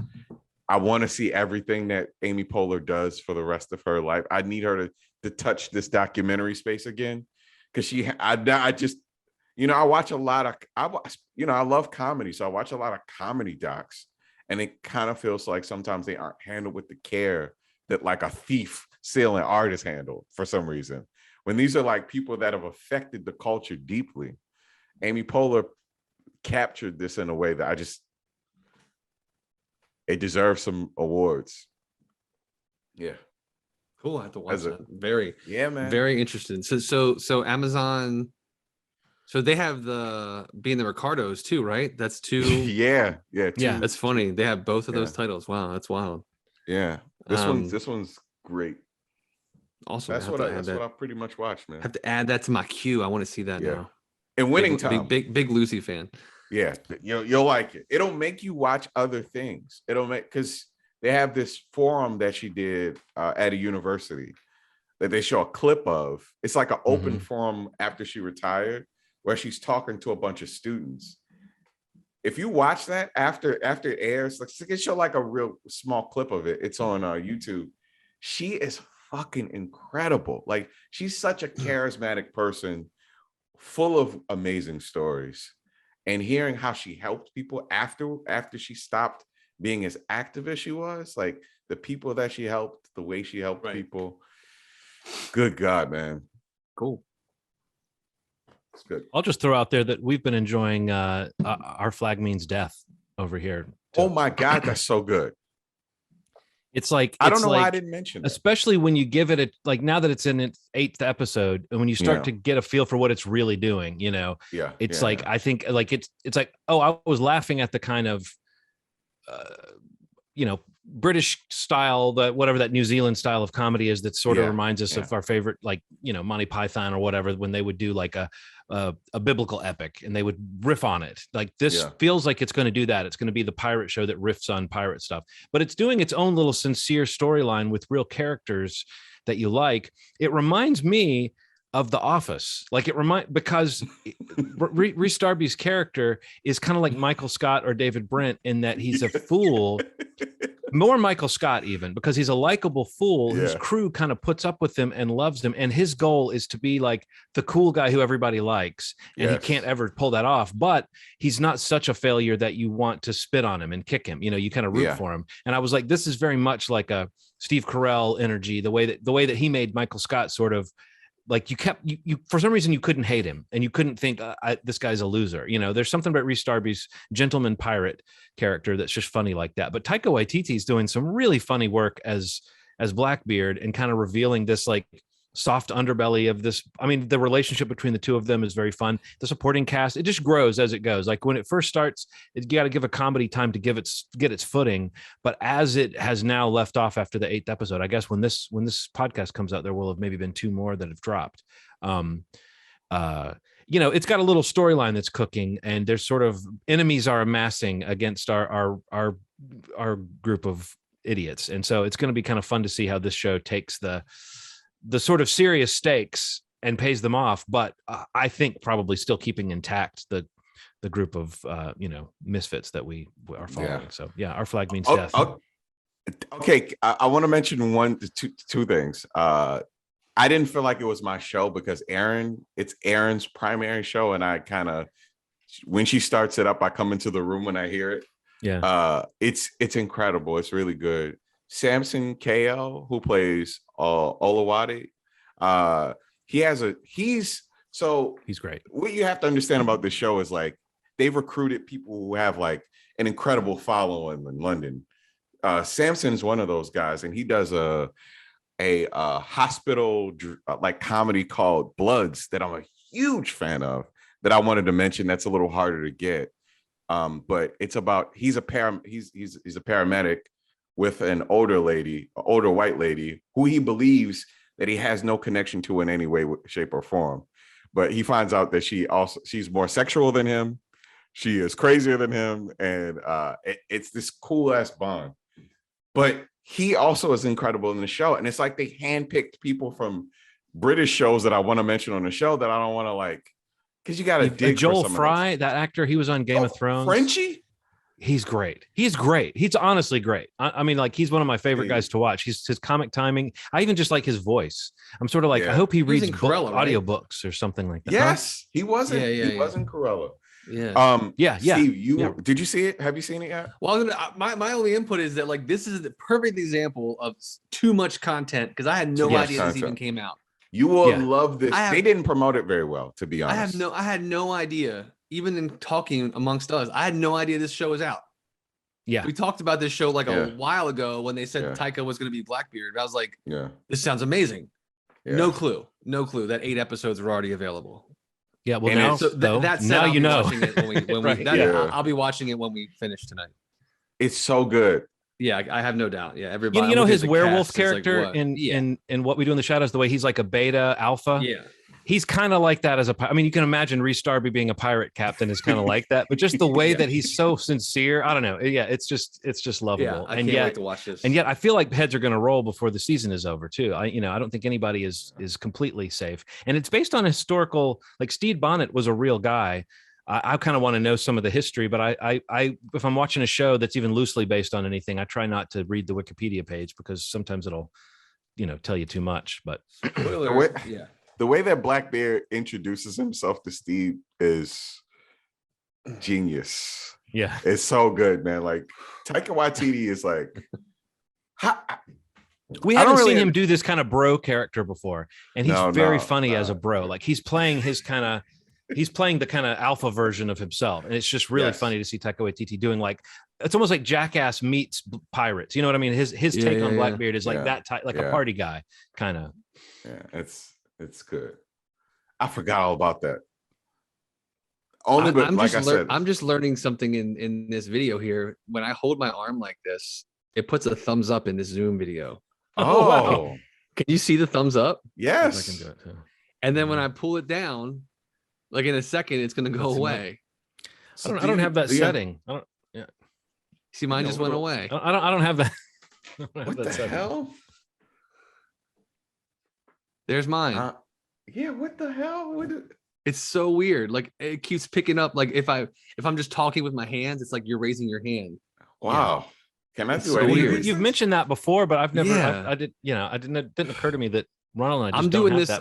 I want to see everything that Amy Poehler does for the rest of her life. I need her to touch this documentary space again, because I just, I watch a lot of, I love comedy, so I watch a lot of comedy docs, and it kind of feels like sometimes they aren't handled with the care that like a thief stealing art is handled for some reason. When these are like people that have affected the culture deeply, Amy Poehler captured this in a way that it deserves some awards. Yeah. Cool. I have to watch that. Very, man. Very interesting. So Amazon. So they have being the Ricardos too, right? That's two. Yeah. That's funny. They have both of those titles. Wow, that's wild. Yeah. This one's great. Awesome. That's what I pretty much watched, man. I have to add that to my queue. I want to see that now. And Winning Time. Big Lucy fan. Yeah, you'll like it. It'll make you watch other things. Because they have this forum that she did at a university that they show a clip of. It's like an open forum after she retired, where she's talking to a bunch of students. If you watch that after it airs, like they show like a real small clip of it. It's on YouTube. She is fucking incredible. Like, she's such a charismatic person, full of amazing stories. And hearing how she helped people after she stopped being as active as she was, like the people that she helped, the way she helped people. Good God, man. Cool. It's good. I'll just throw out there that we've been enjoying Our Flag Means Death over here. Oh my God, that's so good. It's like, I don't know why I didn't mention that. Especially when you give it like now that it's in its 8th episode, and when you start to get a feel for what it's really doing, it's like I think like it's like, oh, I was laughing at the kind of British style, that whatever that New Zealand style of comedy is, that sort of reminds us of our favorite, like Monty Python or whatever, when they would do like a biblical epic and they would riff on it. Like this feels like it's going to do that. It's going to be the pirate show that riffs on pirate stuff, but it's doing its own little sincere storyline with real characters that you like. It reminds me of The Office. Like because Rhys Darby's character is kind of like Michael Scott or David Brent in that he's a fool. More Michael Scott, even, because he's a likable fool. His crew kind of puts up with him and loves him, and his goal is to be like the cool guy who everybody likes, and he can't ever pull that off. But he's not such a failure that you want to spit on him and kick him. You kind of root for him. And I was like, this is very much like a Steve Carell energy. The way that he made Michael Scott sort of like, you for some reason you couldn't hate him and you couldn't think this guy's a loser. There's something about Rhys Darby's gentleman pirate character that's just funny like that. But Taika Waititi is doing some really funny work as Blackbeard, and kind of revealing this like soft underbelly of this. I mean, the relationship between the two of them is very fun. The supporting cast, it just grows as it goes. Like when it first starts, you got to give a comedy time to get its footing. But as it has now left off after the 8th episode, I guess when this podcast comes out, there will have maybe been 2 more that have dropped. It's got a little storyline that's cooking, and there's sort of enemies are amassing against our group of idiots. And so it's going to be kind of fun to see how this show takes the sort of serious stakes and pays them off, but I think probably still keeping intact the group of misfits that we are following. So Our Flag Means Death. Okay, I want to mention two things. I didn't feel like it was my show because it's Erin's primary show, and I kind of, when she starts it up, I come into the room when I hear it. It's incredible. It's really good. Samson KL, who plays Olawade, he's great. What you have to understand about this show is like they've recruited people who have like an incredible following in London. Samson's one of those guys, and he does a hospital like comedy called Bloods that I'm a huge fan of, that I wanted to mention. That's a little harder to get, but it's about he's a paramedic with an older white lady who he believes that he has no connection to in any way, shape, or form. But he finds out that she's more sexual than him. She is crazier than him. And it's this cool ass bond. But he also is incredible in the show. And it's like they handpicked people from British shows that I want to mention on the show that I don't want to like, because you got to dig. Joel Fry, that actor, he was on Game of Thrones. Frenchie? He's great. He's honestly great. I mean, like, he's one of my favorite guys to watch. His comic timing. I even just like his voice. I'm sort of like, I hope he reads audiobooks or something like that. Yes, he wasn't. He wasn't Cruella. Steve, did you see it? Have you seen it yet? Well, my only input is that like this is the perfect example of too much content, because I had no idea this even came out. You will love this. They didn't promote it very well, to be honest. I had no idea. Even in talking amongst us, I had no idea this show was out. Yeah. We talked about this show like a while ago when they said Taika was going to be Blackbeard. I was like, this sounds amazing. Yeah. No clue that 8 episodes were already available. Yeah, well, now, so that said, now I'll you be know. watching it I'll be watching it when we finish tonight. It's so good. Yeah, I have no doubt. Yeah, everybody. You know his werewolf character in What We Do in the Shadows, the way he's like a beta alpha. Yeah, he's kind of like that as a. I mean, you can imagine Rhys Darby being a pirate captain is kind of like that, but just the way that he's so sincere. I don't know. Yeah, it's just lovable. Yeah, I can't wait to watch this. And yet, I feel like heads are going to roll before the season is over too. I don't think anybody is completely safe, and it's based on historical. Like Stede Bonnet was a real guy. I kind of want to know some of the history, but I if I'm watching a show that's even loosely based on anything, I try not to read the Wikipedia page because sometimes it'll, tell you too much. But the way that Blackbeard introduces himself to Steve is genius. Yeah, it's so good, man. Like Taika Waititi is like, we haven't seen him do this kind of bro character before, and he's very funny as a bro. Like he's playing his kind of. He's playing the kind of alpha version of himself. And it's just really funny to see Taika Waititi doing it's almost like Jackass meets Pirates. You know what I mean? His take on Blackbeard is like that type, like a party guy kind of. Yeah, it's good. I forgot all about that. I'm just learning something in this video here. When I hold my arm like this, it puts a thumbs up in this Zoom video. Oh, wow. Can you see the thumbs up? Yes. I can do it too. And then when I pull it down, like in a second, it's gonna go away. I don't have that setting. I don't. Yeah. See, mine just went away. I don't have that. What the hell? There's mine. What the hell? It's so weird. Like it keeps picking up. Like if I'm just talking with my hands, it's like you're raising your hand. Wow. Yeah. Can I do it? You've mentioned that before, but I've never. I did. It didn't occur to me that. Ronald and I I'm doing this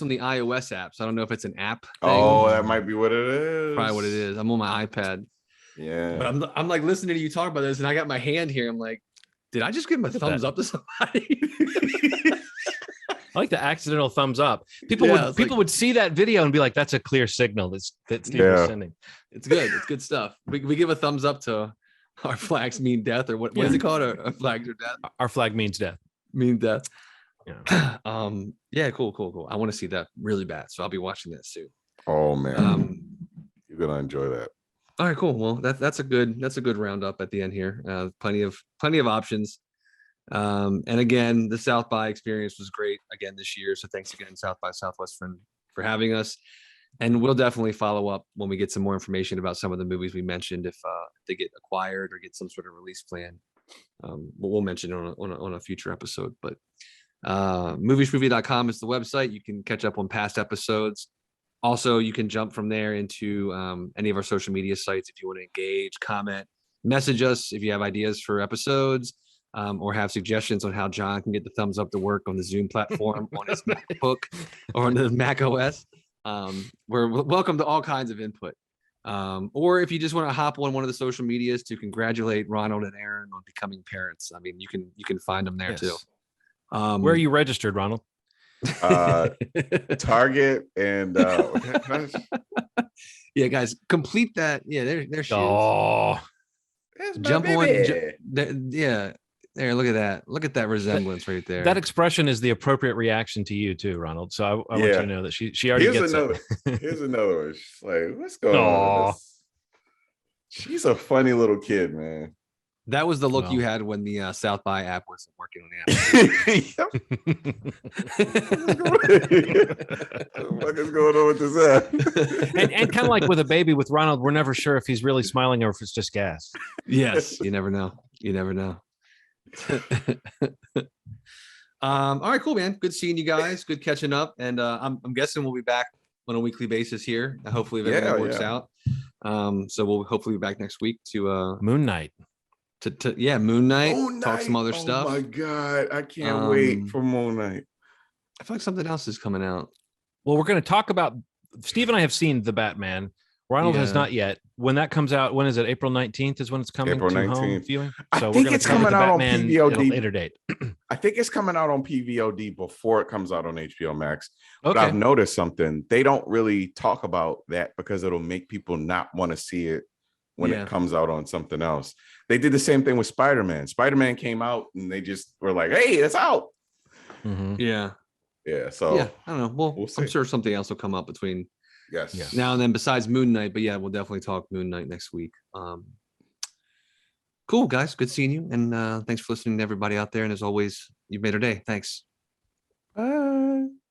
on the iOS app, so I don't know if it's an app thing. Oh, that might be what it is. Probably what it is. I'm on my iPad. Yeah. But I'm like listening to you talk about this, and I got my hand here. I'm like, did I just give my thumbs up to somebody? I like the accidental thumbs up. People would see that video and be like, that's a clear signal that Steve is sending. It's good. It's good stuff. We give a thumbs up to our flags mean death, or what is it called? Our flags are death. Our flag means death. Mean death. Yeah. Cool. I want to see that really bad, so I'll be watching that soon. Oh man, you're gonna enjoy that. All right, cool. Well, that's a good roundup at the end here. Plenty of options. And again, the South by experience was great again this year. So thanks again, South by Southwest for having us. And we'll definitely follow up when we get some more information about some of the movies we mentioned. If they get acquired or get some sort of release plan, we'll mention it on a future episode. But movieshmovie.com is the website. You can catch up on past episodes. Also, you can jump from there into any of our social media sites if you want to engage, comment, message us if you have ideas for episodes, or have suggestions on how John can get the thumbs up to work on the Zoom platform on his MacBook or on the Mac OS. We're welcome to all kinds of input. Or if you just want to hop on one of the social medias to congratulate Ronald and Aaron on becoming parents, I mean, you can find them there too. Where are you registered, Ronald? Target and yeah, guys, complete that. Yeah, there's jump on. Yeah, there. Look at that resemblance right there. That expression is the appropriate reaction to you too, Ronald. So I want you to know that she already gets it. Here's another one. She's like, what's going on? She's a funny little kid, man. That was the look you had when the South by app wasn't working on the app. What is going on with this app? and kind of like with a baby with Ronald, we're never sure if he's really smiling or if it's just gas. Yes, you never know. All right, cool, man. Good seeing you guys. Good catching up, and I'm guessing we'll be back on a weekly basis here. Hopefully, if everything works out. So we'll hopefully be back next week to Moon Knight. Moon Knight, talk some other stuff. Oh my god, I can't wait for Moon Knight. I feel like something else is coming out. Well, we're going to talk about. Steve and I have seen The Batman. Ronald has not yet. When that comes out, when is it? April 19th is when it's coming. April 19th. Viewing. So I think it's coming out on PVOD later date. I think it's coming out on PVOD before it comes out on HBO Max. But I've noticed something. They don't really talk about that because it'll make people not want to see it when it comes out on something else. They did the same thing with Spider-Man. Spider-Man came out and they just were like, hey, it's out. Yeah. So I don't know. Well, I'm sure something else will come up between now and then besides Moon Knight. But yeah, we'll definitely talk Moon Knight next week. Cool, guys. Good seeing you. And thanks for listening to everybody out there. And as always, you've made our day. Thanks. Bye.